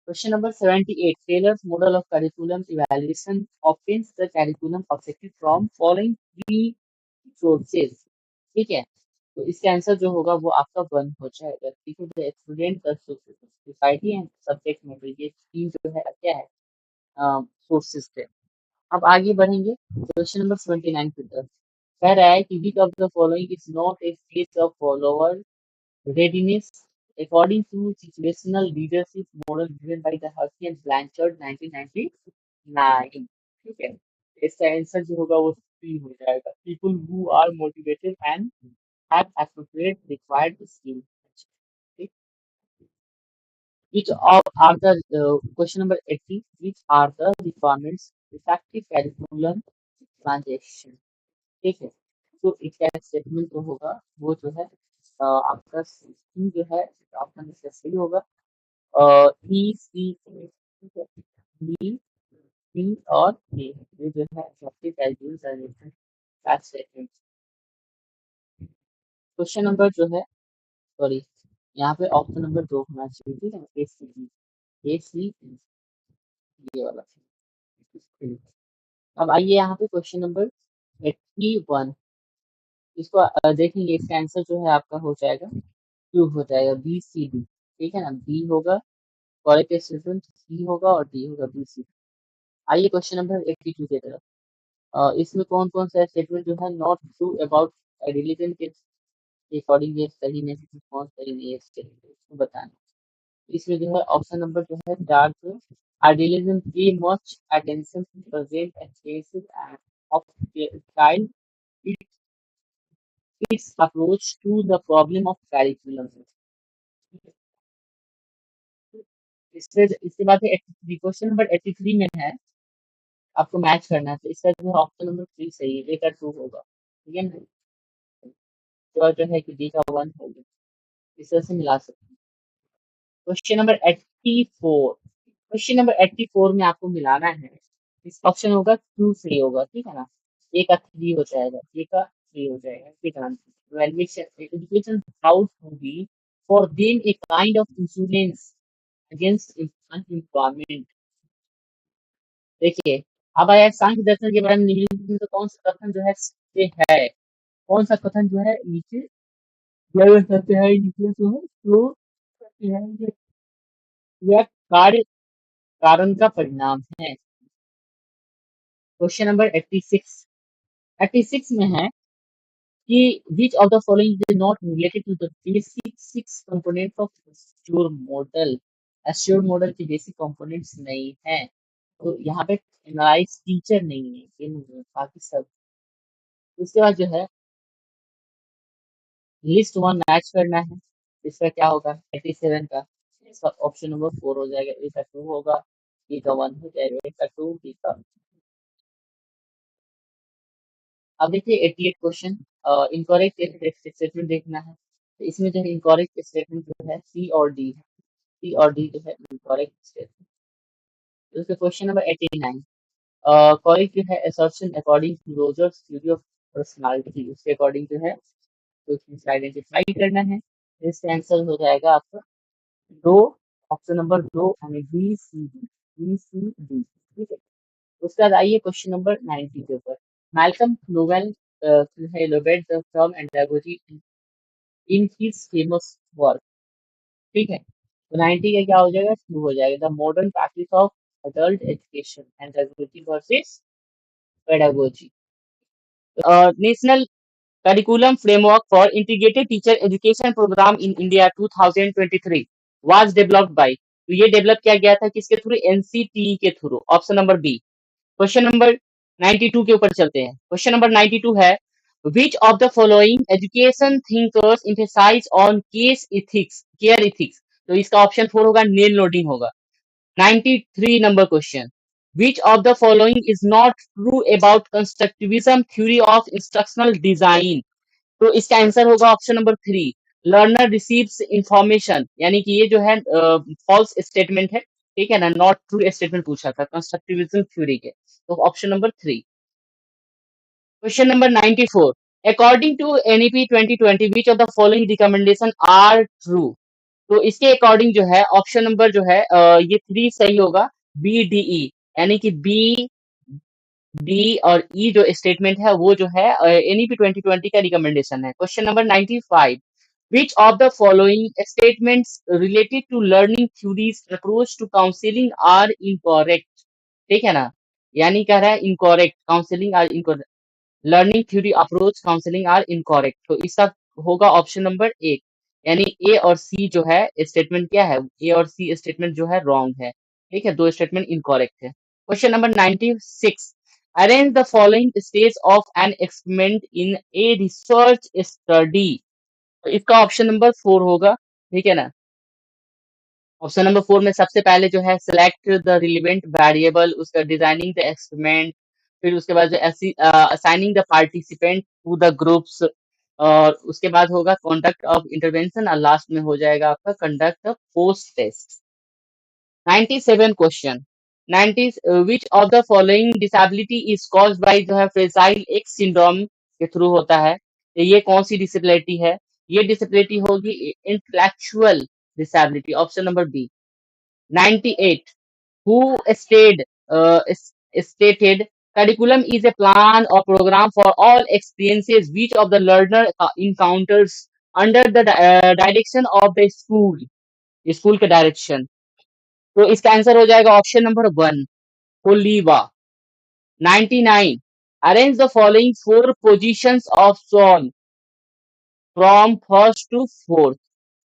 A: Question number 78, Taylor's model of curriculum evaluation obtains the curriculum objective from following three sources। ठीक है, तो इसका आंसर जो होगा वो आपका 1 हो जाएगा। ठीक है, the student society and subject matter, ये तीन जो है क्या है, सोर्सेज थे। अब आगे बढ़ेंगे क्वेश्चन नंबर 79 की तरफ। कह रहा है कि विच of the following is not a case of follower readiness according to situational leadership model given by the Hussey and Blanchard 1999। ठीक है, इसका आंसर जो होगा वो सी हो जाएगा, people who are motivated and have appropriate required skill। ठीक, which are the question number 80, which are the requirements effective curriculum transaction। ठीक है, तो इसका स्टेटमेंट जो होगा वो जो है आपका सी जो है आपका आंसर सही होगा। ई सी बी सी और ए, ये जो है इफेक्टिव कैरिकुलम ट्रांजेक्शन का स्टेटमेंट। क्वेश्चन नंबर जो है, सॉरी यहाँ पे ऑप्शन नंबर 2 होना चाहिए। ठीक है, ए सी बी, ए सी ये वाला। अब आइए यहाँ पे क्वेश्चन नंबर 81, इसको देखेंगे, इसका आंसर जो है आपका हो जाएगा 2 हो जाएगा, बी सी डी। ठीक है ना, बी होगा करेक्ट स्टेटमेंट सी होगा और डी होगा बी सी। आइए क्वेश्चन नंबर 82 की तरफ। इसमें कौन कौन सा स्टेटमेंट जो है नॉट ट्रू अबाउट रिलीजन के अकॉर्डिंग ये सही नहीं है, कौन सही नहीं है इसको बताना। इसमें जो है ऑप्शन नंबर जो है 4 जो idealism pay much attention to present experiences and of child its approach to the problem of curriculum। इसके बाद है 83 क्वेश्चन नंबर 83 में है आपको मैच करना है, तो इसका जो है ऑप्शन नंबर 3 सही है, ए का 2 होगा, ठीक है ना। तो जो है कि डी का 1 होगा, इस तरह से मिला सकते हैं। क्वेश्चन नंबर 84, क्वेश्चन नंबर 84 में आपको मिलाना है, इस ऑप्शन होगा 2 सही होगा, ठीक है ना। ए का 3 हो जाएगा, ए का 3 हो जाएगा, ठीक है ना। Education proud to be for them a kind of insurance against unemployment। देखिए, अब आया सांख्य दर्शन के बारे में निम्नलिखित में से कौन सा कथन जो है सत्य है, कौन सा कथन जो है नीचे दिया हुआ सत्य है, नीचे जो है तो सत्य है ये, यह कार्य कारण का परिणाम है। क्वेश्चन नंबर 86, 86 में है कि which of the following is not related to the basic six components of assured model। assured model के बेसिक कंपोनेंट्स नहीं है, तो यहाँ पे एनालाइज टीचर नहीं है, ये नहीं है, बाकी सब। उसके बाद जो है लिस्ट वन मैच करना है, इसका क्या होगा 87 का, इसका ऑप्शन नंबर 4 हो जाएगा, ए का 2 होगा, बी का 1 हो जाएगा, ए का 2, बी का। अब देखिए 88 क्वेश्चन, इनकरेक्ट स्टेटमेंट देखना है, तो इसमें जो है इनकरेक्ट स्टेटमेंट जो है सी और डी है, सी और डी जो है इनकरेक्ट स्टेटमेंट। उसके क्वेश्चन नंबर 89, करेक्ट जो है assertion according to Rogers theory of personality, उसके अकॉर्डिंग जो है तो इसमें आइडेंटिफाई करना है, इसका आंसर हो जाएगा आपका दो, ऑप्शन नंबर 2 यानी B C D, B C D, ठीक है। उसके बाद आइए क्वेश्चन नंबर 90 के ऊपर। मैल्कम फ्लूवेल elaborate the term andragogy in his famous work, ठीक है। तो 90 का क्या हो जाएगा, 2 हो जाएगा, the modern practice of adult education andragogy versus pedagogy. National curriculum framework for integrated teacher education program in India 2023 was developed by, तो ये डेवलप किया गया था किसके थ्रू, एनसीटी के through, option number B. Question number 92 के ऊपर चलते हैं। क्वेश्चन नंबर 92 है which of the following education thinkers emphasize on case ethics care ethics, तो इसका ऑप्शन 4 होगा, नेल लोडिंग होगा। 93 number question, which of the following is not true about constructivism theory of instructional design, तो इसका answer होगा option number 3, learner receives information, यानी कि ये जो है फॉल्स स्टेटमेंट है, ठीक है ना, नॉट ट्रू स्टेटमेंट पूछा था कंस्ट्रक्टिविज्म थ्योरी के, तो option number 3। Question number 94, according to NEP 2020 which of the following recommendation are true, तो इसके अकॉर्डिंग जो है ऑप्शन नंबर जो है ये 3 सही होगा, बी डी ई, यानी कि बी डी और ई जो स्टेटमेंट है वो जो है एनईपी 2020 का रिकमेंडेशन है। Question number 95, which of the following statements related to learning theories approach to counseling are incorrect, ठीक है ना, यानी कह रहा है incorrect counselling are incorrect, learning theory approach counselling are incorrect, तो इसका होगा ऑप्शन नंबर 1, यानी ए और सी जो है स्टेटमेंट क्या है, ए और सी स्टेटमेंट जो है रॉन्ग है, ठीक है, दो स्टेटमेंट इनकॉरेक्ट है। Question number 96, arrange the following stage of an experiment in a research study, तो इसका ऑप्शन नंबर 4 होगा, ठीक है ना। ऑप्शन नंबर 4 में सबसे पहले जो है सिलेक्ट द रिलेवेंट वेरिएबल, उसका डिजाइनिंग द एक्सपेरिमेंट, फिर उसके बाद जो assigning the participant to the groups, और उसके बाद होगा कंडक्ट ऑफ इंटरवेंशन, और लास्ट में हो जाएगा आपका conduct of post test. 97 question, 90 which of the following disability is caused by जो है फ्रेजाइल एक्स सिंड्रोम के थ्रू होता है, तो ये कौन सी डिसेबिलिटी है, ये डिसेबिलिटी होगी intellectual disability, option number B. 98, who stayed stated curriculum is a plan or program for all experiences which of the learner encounters under the direction of the school, school के direction. तो इसका answer हो जाएगा option number 1 कोलीबा। 99 arrange the following 4 positions of sun from first to fourth.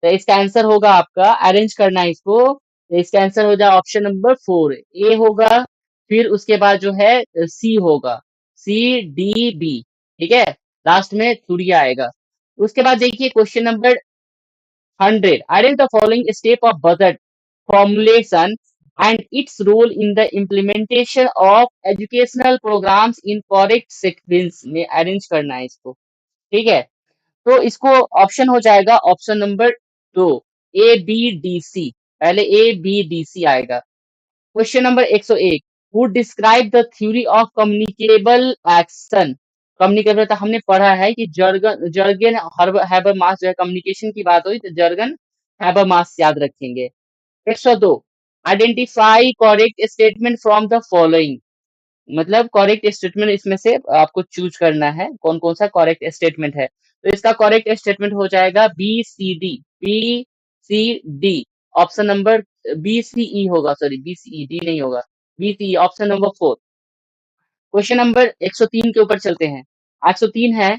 A: तो इसका answer होगा आपका, अरेंज करना है इसको, तो इसका आंसर हो जाए ऑप्शन नंबर 4 ए होगा, फिर उसके बाद जो है सी होगा, सी डी बी, ठीक है, लास्ट में सूर्य आएगा। उसके बाद देखिए question number 100 identify the following step of budget formulation and its role in the implementation of educational programs in correct sequence में अरेंज करना है इसको, ठीक है। तो इसको ऑप्शन हो जाएगा option number 2 A B D C, पहले ए बी डी सी आएगा। Question number 101 who describe the theory of communicable action। Communicable तो हमने पढ़ा है कि जर्गन जर्गन हैबरमास जो है, कम्युनिकेशन की बात हुई तो जर्गन हैबरमास याद रखेंगे। 102 identify correct statement from the following, मतलब करेक्ट स्टेटमेंट इसमें से आपको चूज करना है कौन कौन सा करेक्ट स्टेटमेंट है। तो इसका करेक्ट स्टेटमेंट हो जाएगा B C D option number B C E होगा, sorry B C E D नहीं होगा, B C option number 4। Question number 103 के ऊपर चलते हैं। 103 है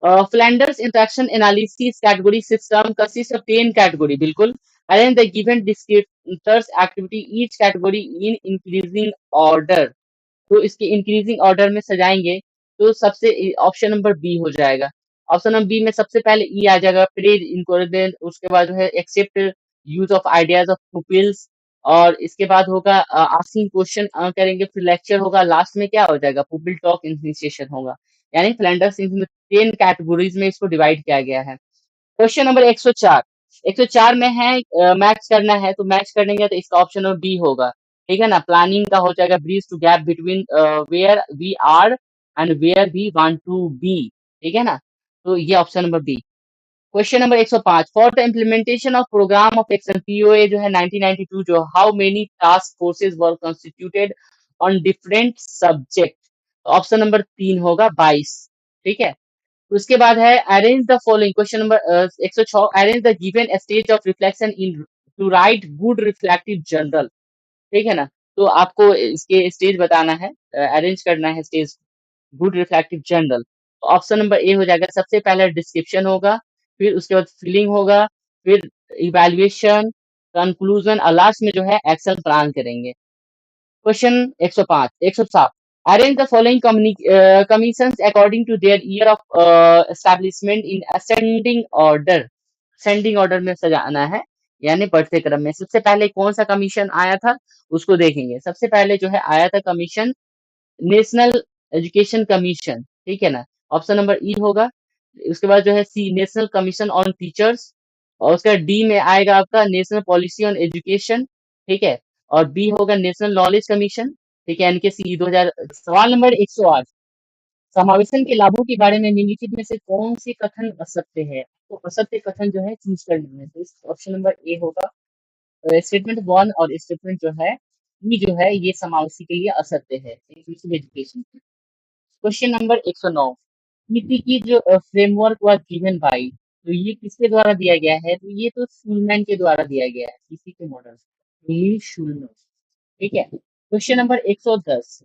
A: Flanders interaction analysis category system consist of 10 category, बिल्कुल arrange the given descriptors activity each category in increasing order. तो इसके इंक्रीजिंग ऑर्डर में सजाएंगे तो सबसे ऑप्शन नंबर बी हो जाएगा। ऑप्शन नंबर बी में सबसे पहले ई आ जाएगा, प्रेज इंकोरेंस, उसके बाद जो है except use of ideas of pupils, और इसके बाद होगा आस्किंग क्वेश्चन करेंगे, फिर लेक्चर होगा, लास्ट में क्या हो जाएगा पुपिल टॉक इनिशिएशन होगा। यानी फ्लैंडर्स में 10 कैटेगरीज में इसको डिवाइड किया गया है। क्वेश्चन नंबर 104, 104 में है मैच करना है, तो मैच करेंगे तो इसका ऑप्शन नंबर बी होगा, ठीक है ना। प्लानिंग का हो जाएगा bridge to gap between where we are and where we want to be, ठीक है ना, तो ये option number B. Question number 105 for the implementation of programme of action POA जो है 1992, जो how many task forces were constituted on different subject, option number 3 होगा 22, ठीक है। उसके बाद है arrange the following, question number 106 arrange the given stage of reflection in to write good reflective journal, ठीक है ना। तो आपको इसके स्टेज बताना है, अरेंज करना है stage good reflective journal. Option number ए हो जाएगा, सबसे पहले डिस्क्रिप्शन होगा, फिर उसके बाद फिलिंग होगा, फिर इवैल्यूएशन, कंक्लूजन और लास्ट में जो है एक्शन प्लान करेंगे। Question 105 107 arrange the following commissions according to their year of establishment in ascending order, ascending order में सजाना है, यानी बढ़ते क्रम में। सबसे पहले कौन सा कमीशन आया था उसको देखेंगे। सबसे पहले जो है आया था कमीशन नेशनल एजुकेशन कमीशन, ठीक है ना, ऑप्शन नंबर ई होगा। उसके बाद जो है सी नेशनल कमीशन ऑन टीचर्स, और उसका डी में आएगा आपका नेशनल पॉलिसी ऑन एजुकेशन, ठीक है, और बी होगा नेशनल नॉलेज कमीशन, ठीक है, एनकेसी 2000। सवाल नंबर 108 समावेशन के लाभों के बारे में निम्नलिखित में से कौन से कथन असत्य है, तो असत्य कथन जो है चूज करना है, तो इस ऑप्शन नंबर ए होगा। स्टेटमेंट 1 और स्टेटमेंट जो है ई जो है ये समावेशी के लिए असत्य है, इंक्लूसिव एजुकेशन। क्वेश्चन नंबर 109 नीति की जो फ्रेमवर्क वाज गिवन बाय, तो ये किसके द्वारा दिया गया है, तो ये तो शूलमैन के द्वारा दिया गया है, किसी के मॉडल ली शूलमैन, ठीक है। Question number 110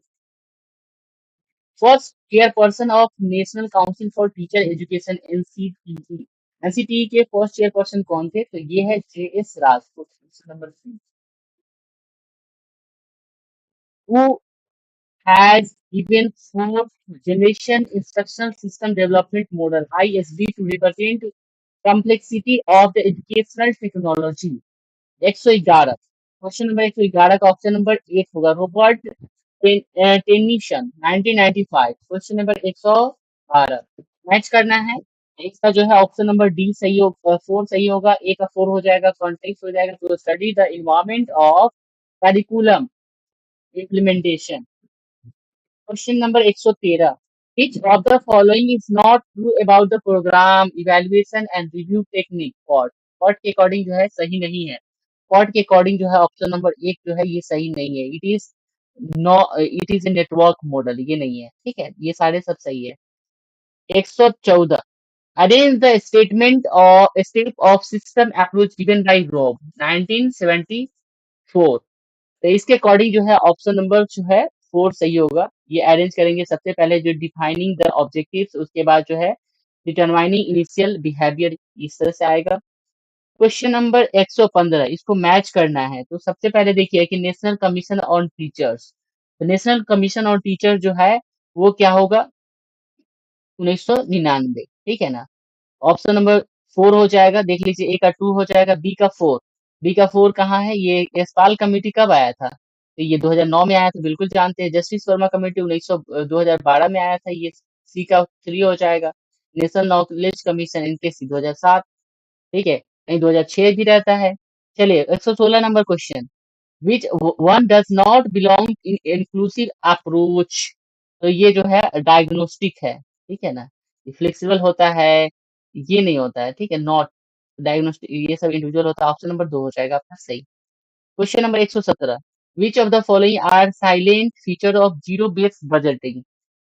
A: first chairperson of national council for teacher education NCTE, NCTE के फर्स्ट चेयरपर्सन कौन थे, तो ये है JS. Rajput. Question number 3 who has given fourth generation instructional system development model ISD to represent complexity of the educational technology। 111 question number 111 का option number 8 होगा, Robert Tennyson 1995। Question number 112 match करना है, इसका जो है ऑप्शन नंबर डी सही होगा, 4 सही होगा, ए का 4 हो जाएगा, कॉन्टेक्स्ट हो जाएगा, तो study the environment of curriculum implementation. Question number 113 which of the following is not true about the program evaluation and review technique pot, pot के अकॉर्डिंग जो है सही नहीं है, पॉट के अकॉर्डिंग जो है ऑप्शन नंबर 1 जो है ये सही नहीं है, it is no, it is a network model, ये नहीं है, ठीक है, ये सारे सब सही है। 114 अरेंज द स्टेटमेंट और step of system approach given by Rob 1974। तो इसके अकॉर्डिंग जो है ऑप्शन नंबर जो है 4 सही होगा। ये अरेंज करेंगे सबसे पहले जो डिफाइनिंग द ऑब्जेक्टिव्स, उसके बाद जो है डिटरमाइनिंग इनिशियल बिहेवियर, इस तरह से आएगा। क्वेश्चन नंबर 115, इसको मैच करना है। तो सबसे पहले देखिए कि नेशनल कमीशन ऑन टीचर्स, तो नेशनल कमीशन ऑन टीचर जो है वो क्या होगा, 1999, ठीक है ना। ऑप्शन नंबर 4 हो जाएगा, देख लीजिए, ए का 2 हो जाएगा, बी का 4। बी का 4 कहाँ है, ये यशपाल कमेटी कब आया था, तो ये 2009 में आया था, बिल्कुल जानते हैं। जस्टिस वर्मा कमेटी 2012 में आया था, ये सी का 3 हो जाएगा। नेशनल नॉलेज कमीशन इनके सी 2007, ठीक है, कहीं 2006 भी रहता है। चलिए 116 number question, which one does not belong in inclusive approach, तो ये जो है डायग्नोस्टिक है, ठीक है ना, ये फ्लेक्सिबल होता है, ये नहीं होता है, ठीक है, नॉट डायग्नोस्टिक, ये सब इंडिविजुअल होता है। ऑप्शन नंबर 2 हो जाएगा आपका सही। Question number 117, which of the following are silent feature of zero based budgeting,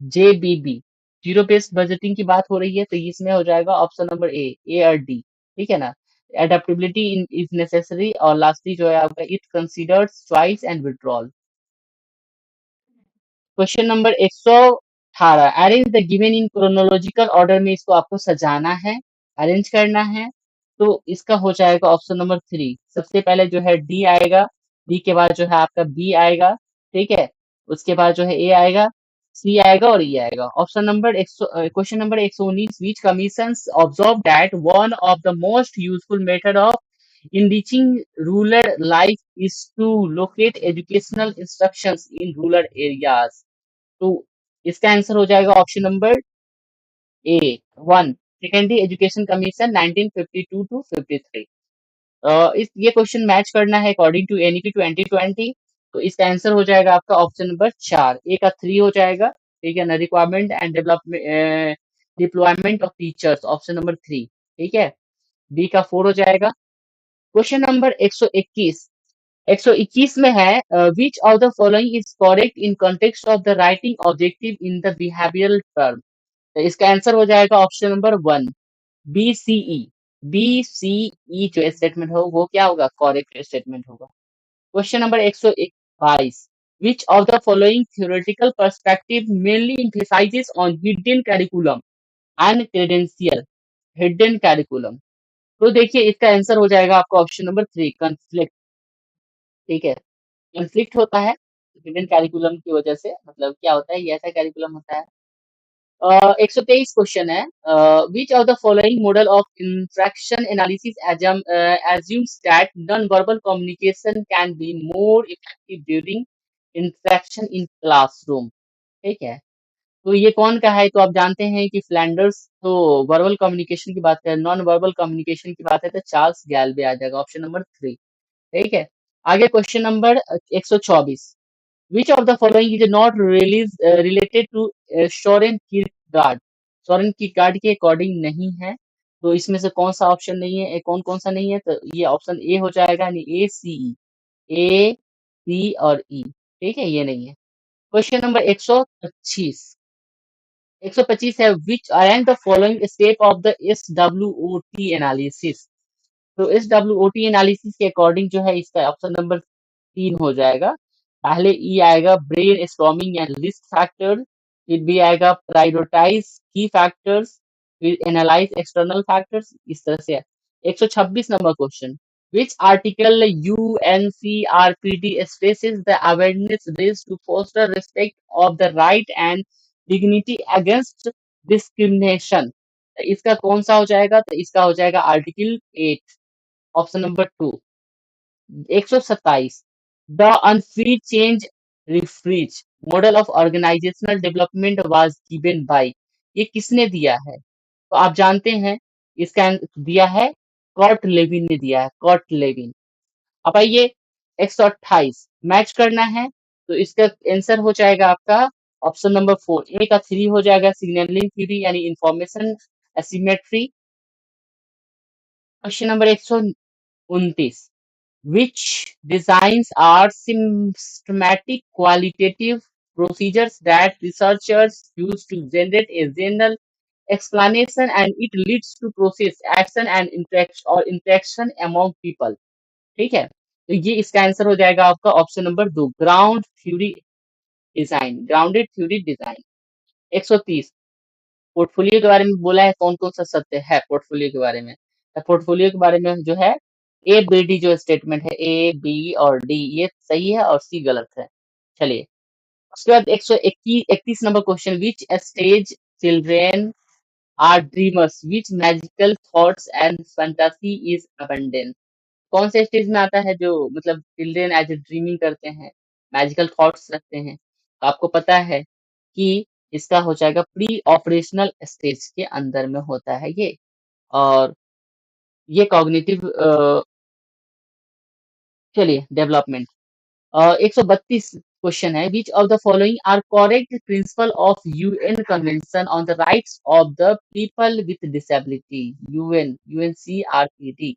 A: ZBB, zero based budgeting की बात हो रही है, तो इसमें हो जाएगा ऑप्शन नंबर ए और डी, ठीक है ना। एडेप्टेबिलिटी इज नेसेसरी, और लास्टली जो है आपका it considers choice and withdrawal. Question number 118, arrange the given in chronological order, में इसको आपको सजाना है, अरेंज करना है। तो इसका हो जाएगा ऑप्शन नंबर 3, सबसे पहले जो है डी आएगा, डी के बाद जो है आपका बी आएगा, ठीक है, उसके बाद जो है ए आएगा, सी आएगा और ई आएगा। Option number 100, question number 119, which commissions observed that one of the most useful method of enriching rural life is to locate educational instructions in rural areas, तो इसका आंसर हो जाएगा option number A 1, secondary education commission 1952 to 53। इस ये question match करना है according to NEP 2020, तो इसका आंसर हो जाएगा आपका ऑप्शन नंबर 4, ए का 3 हो जाएगा, ठीक है ना, requirement and development deployment of teachers, option number 3, ठीक है, बी का 4 हो जाएगा। क्वेश्चन नंबर 121, 121 में है, which of the following is correct in context of the writing objective in the behavioural term, तो इसका आंसर हो जाएगा ऑप्शन नंबर 1, बी सी ई, बी सी ई जो स्टेटमेंट हो वो क्या होगा, करेक्ट स्टेटमेंट होगा। Question number 122, which of the following theoretical perspective mainly emphasizes on hidden curriculum and credential, hidden curriculum, तो देखिए इसका आंसर हो जाएगा आपका ऑप्शन नंबर 3, कंफ्लिक्ट, ठीक है, कंफ्लिक्ट होता है हिडन कैरिकुलम की वजह से, मतलब क्या होता है, ये ऐसा कैरिकुलम होता है। 123 क्वेश्चन है, which of the following model of interaction analysis assumes that non-verbal communication can be more effective during interaction in classroom, ठीक है, तो ये कौन का है, तो आप जानते हैं कि फ्लैंडर्स, तो वर्बल कम्युनिकेशन की बात करें, नॉन वर्बल कम्युनिकेशन की बात है, तो चार्ल्स गैल्वे आ जाएगा, ऑप्शन नंबर 3, ठीक है। आगे question number 124, which of the following is not related to Soren Kierkegaard, Soren Kierkegaard के अकॉर्डिंग नहीं है, तो इसमें से कौन सा ऑप्शन नहीं है, कौन कौन सा नहीं है, तो ये ऑप्शन ए हो जाएगा, यानी ए सी ई, ए सी और ई, ठीक है, ये नहीं है। क्वेश्चन नंबर 125, 125 है, which arrange the following step of the S W O T analysis, तो S W O T analysis के अकॉर्डिंग जो है इसका ऑप्शन नंबर 3 हो जाएगा। पहले ई आएगा brain storming and list factor, फिर बी आएगा प्रायोरिटाइज की फैक्टर्स, फिर एनालाइज एक्सटर्नल फैक्टर्स, इस तरह से। 126 number question, which article UNCRPD stresses the awareness raised to foster respect of the right and dignity against discrimination, तो इसका कौन सा हो जाएगा, तो इसका हो जाएगा article 8, option number 2। 127, the unfreeze change refreeze model of organisational development was given by, ये किसने दिया है, तो आप जानते हैं इसका दिया है कॉर्ट लेविन ने दिया है, कॉर्ट लेविन। अब आइए 128, मैच करना है, तो इसका आंसर हो जाएगा आपका ऑप्शन नंबर 4, ए का 3 हो जाएगा, सिग्नलिंग थ्योरी यानी information asymmetry. Question number 129, which designs are systematic qualitative procedures that researchers use to generate a general explanation and it leads to process, action and interaction or interaction among people, ठीक है। तो ये इसका answer हो जाएगा आपका option number 2, ground theory design, grounded theory design. 130, portfolio के बारे में बोला है, कौन कौन सा सत्य है पोर्टफोलियो के बारे में। तो पोर्टफोलियो के बारे में जो है, ए बी डी जो स्टेटमेंट है, ए बी और डी ये सही है और सी गलत है। चलिए उसके बाद 131 number question, which stage children are dreamers, which magical thoughts and fantasy is abundant. कौन से स्टेज में आता है जो मतलब चिल्ड्रेन एज ए ड्रीमिंग करते हैं, मैजिकल थॉट्स रखते हैं। तो आपको पता है कि इसका हो जाएगा प्री ऑपरेशनल स्टेज के अंदर में होता है ये। और ये कॉग्निटिव चलिए डेवलपमेंट। 132 क्वेश्चन है, which of the following are correct principle of UN convention on the rights of the people with disability, UN UNCRPD.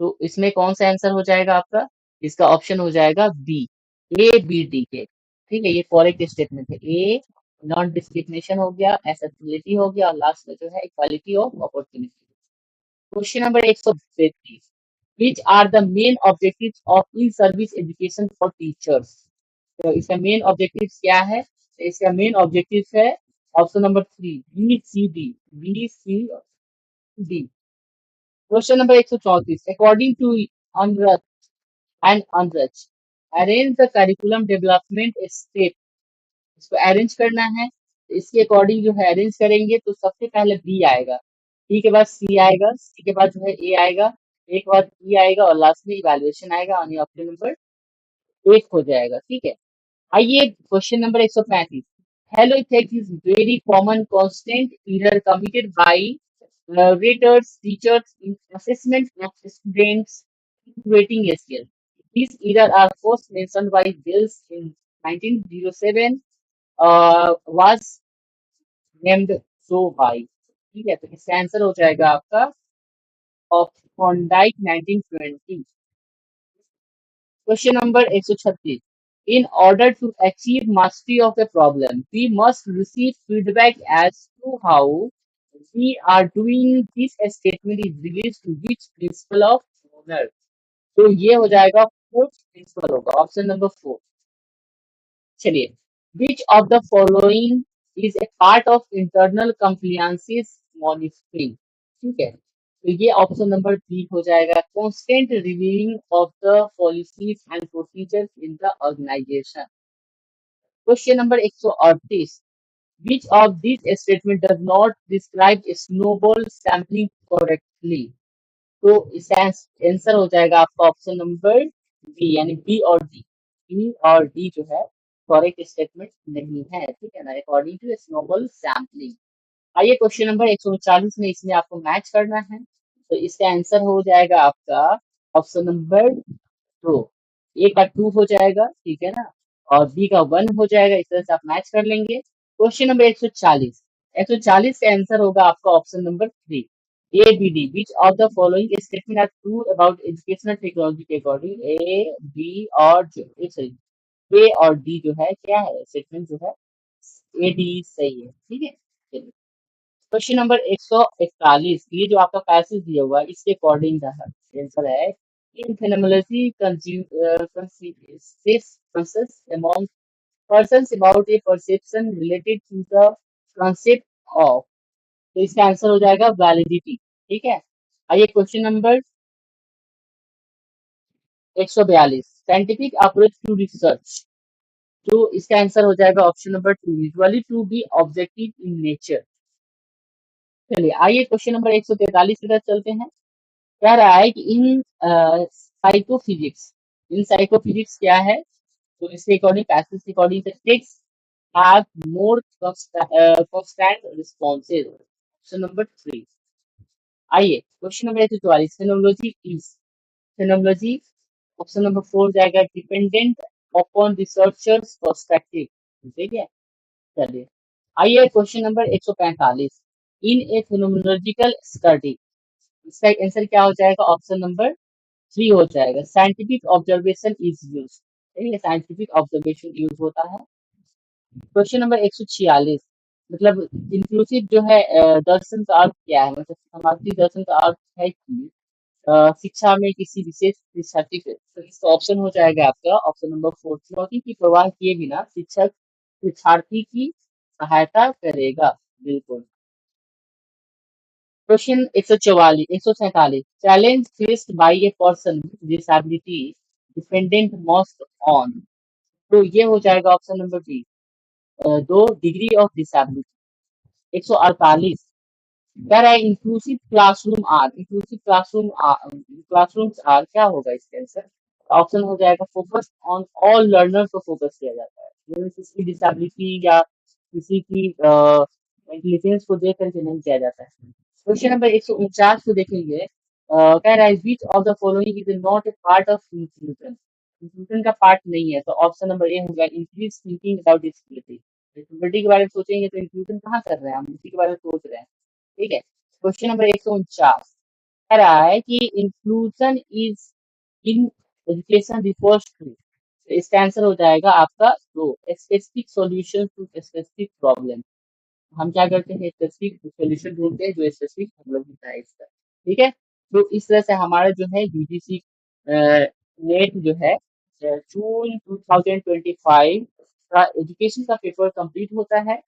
A: तो इसमें कौन सा आंसर हो जाएगा आपका, इसका ऑप्शन हो जाएगा बी, ए बी डी के। ठीक है, ये करेक्ट स्टेटमेंट है। ए नॉन डिस्क्रिमिनेशन हो गया, एक्सेसिबिलिटी हो गया और लास्ट में जो है equality of opportunity. Question number 133, which are the main objectives of in service education for teachers। तो इसका मेन ऑब्जेक्टिव क्या है, तो इसका मेन ऑब्जेक्टिव है option number 3, B C D, B C D. Question number 134, according to अनरथ एंड अनरच arrange the curriculum development step. इसको अरेंज करना है, तो इसके अकॉर्डिंग जो है अरेंज करेंगे तो सबसे पहले बी आएगा, बी के बाद सी आएगा, सी के बाद जो है ए आएगा, ए के बाद ई आएगा और लास्ट में इवैल्यूएशन आएगा और ये ऑप्शन नंबर 1 हो जाएगा। ठीक है, आइए question number 135, hello effect is very common constant error committed by readers teachers in assessment of students rating scale. These errors are first mentioned by Wells in 1907, was named so by। ठीक है, तो इसका answer हो जाएगा आपका of Thorndike 1920। Question number 136, in order to achieve mastery of a problem we must receive feedback as to how we are doing। this statement is related to which principle of honor। तो ये हो जाएगा fourth principal होगा, option number 4। चलिए, which of the following is a part of internal compliances monitoring। ठीक है, तो ये ऑप्शन नंबर 3 हो जाएगा, constant reviewing of the policies and procedures in the organization। Question number 138, which of these statement does not describe snowball sampling correctly। तो इसका answer हो जाएगा आपका ऑप्शन नंबर बी, यानी बी और डी, बी और डी जो है करेक्ट स्टेटमेंट नहीं है। ठीक है ना, अकॉर्डिंग टू स्नोबॉल सैम्पलिंग। आइए क्वेश्चन नंबर 139 में, इसमें आपको मैच करना है, तो इसका आंसर हो जाएगा आपका ऑप्शन नंबर 2, ए का 2 हो जाएगा, ठीक है ना, और बी का 1 हो जाएगा। इस तरह से आप मैच कर लेंगे। क्वेश्चन नंबर 140, 140 का आंसर होगा आपका option number 3, A B D, which of the following statement are true about educational technology के अकॉर्डिंग। ए बी और सॉरी, ए और डी जो है क्या है स्टेटमेंट जो है, ए डी सही है। ठीक है, चलिए क्वेश्चन नंबर 141, ये जो आपका पैसेज दिया हुआ है इसके अकॉर्डिंग का आंसर है, इन phenomenology consists among persons about a perception related to the concept of। तो इसका आंसर हो जाएगा वैलिडिटी। ठीक है, आइए question number 142, scientific approach to research. तो इसका आंसर हो जाएगा option number 2, usually to be objective in nature. चलिए आइए क्वेश्चन नंबर 143 की तरफ चलते हैं। कह रहा है कि इन साइकोफिजिक्स, इन साइकोफिजिक्स क्या है, तो इसके अकॉर्डिंग पैसेज के according text have more constant responses, option number 3। आइए question number 144, phenology is, phenology option number 4 जाएगा, डिपेंडेंट अपॉन रिसर्चर्स पर्सपेक्टिव। ठीक है, चलिए आइए क्वेश्चन नंबर 145, इन ए फेनोमेनोलॉजिकल स्टडी। इसका आंसर क्या हो जाएगा, ऑप्शन नंबर 3 हो जाएगा, साइंटिफिक ऑब्जर्वेशन इज यूज। ठीक है, साइंटिफिक ऑब्जर्वेशन यूज होता है। क्वेश्चन नंबर 146, मतलब इंक्लूसिव जो है दर्शन का अर्थ क्या है, मतलब समाधि दर्शन का अर्थ है कि शिक्षा में किसी विशेष शिक्षार्थी को, तो इसका ऑप्शन हो जाएगा आपका ऑप्शन नंबर 4, चुनौती की परवाह किए बिना शिक्षक शिक्षार्थी की सहायता करेगा। बिल्कुल। Question 147 challenge faced by a person with disability dependent must on, तो ये हो जाएगा option number B, 2 degree of disability. 148 कह रहा है inclusive classroom are, classrooms are क्या होगा इसका आंसर? ऑप्शन हो जाएगा फोकस ऑन ऑल लर्नर्स को फोकस किया जाता है, यानी किसी की डिसेबिलिटी या किसी की इंटेलिजेंस को देख करके नहीं किया जाता है। क्वेश्चन नंबर 149 को देखेंगे, कह रहा है which of the following is not a part of inclusion, inclusion का पार्ट नहीं है, तो ऑप्शन नंबर ए होगा increase thinking about disability. Disability के बारे में सोचेंगे तो इंक्लूजन कहाँ कर रहे हैं, हम इसी के बारे में सोच रहे हैं। ठीक है। क्वेश्चन नंबर 149 कह रहा है कि inclusion is in education refers to, इसका आंसर हो जाएगा आपका दो, specific solution to specific problem. हम क्या करते हैं, स्पेसिफिक सॉल्यूशन ढूंढते हैं जो स्पेसिफिक प्रॉब्लम होता है इसका। ठीक है। तो इस तरह से हमारा जो है यूजीसी नेट जो है जून 2025 का एजुकेशन का पेपर कंप्लीट होता है।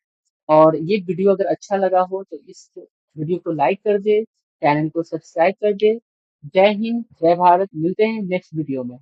A: और ये वीडियो अगर अच्छा लगा हो तो इस वीडियो को लाइक कर दे, चैनल को सब्सक्राइब कर दे। जय हिंद, जय भारत, मिलते हैं नेक्स्ट वीडियो में।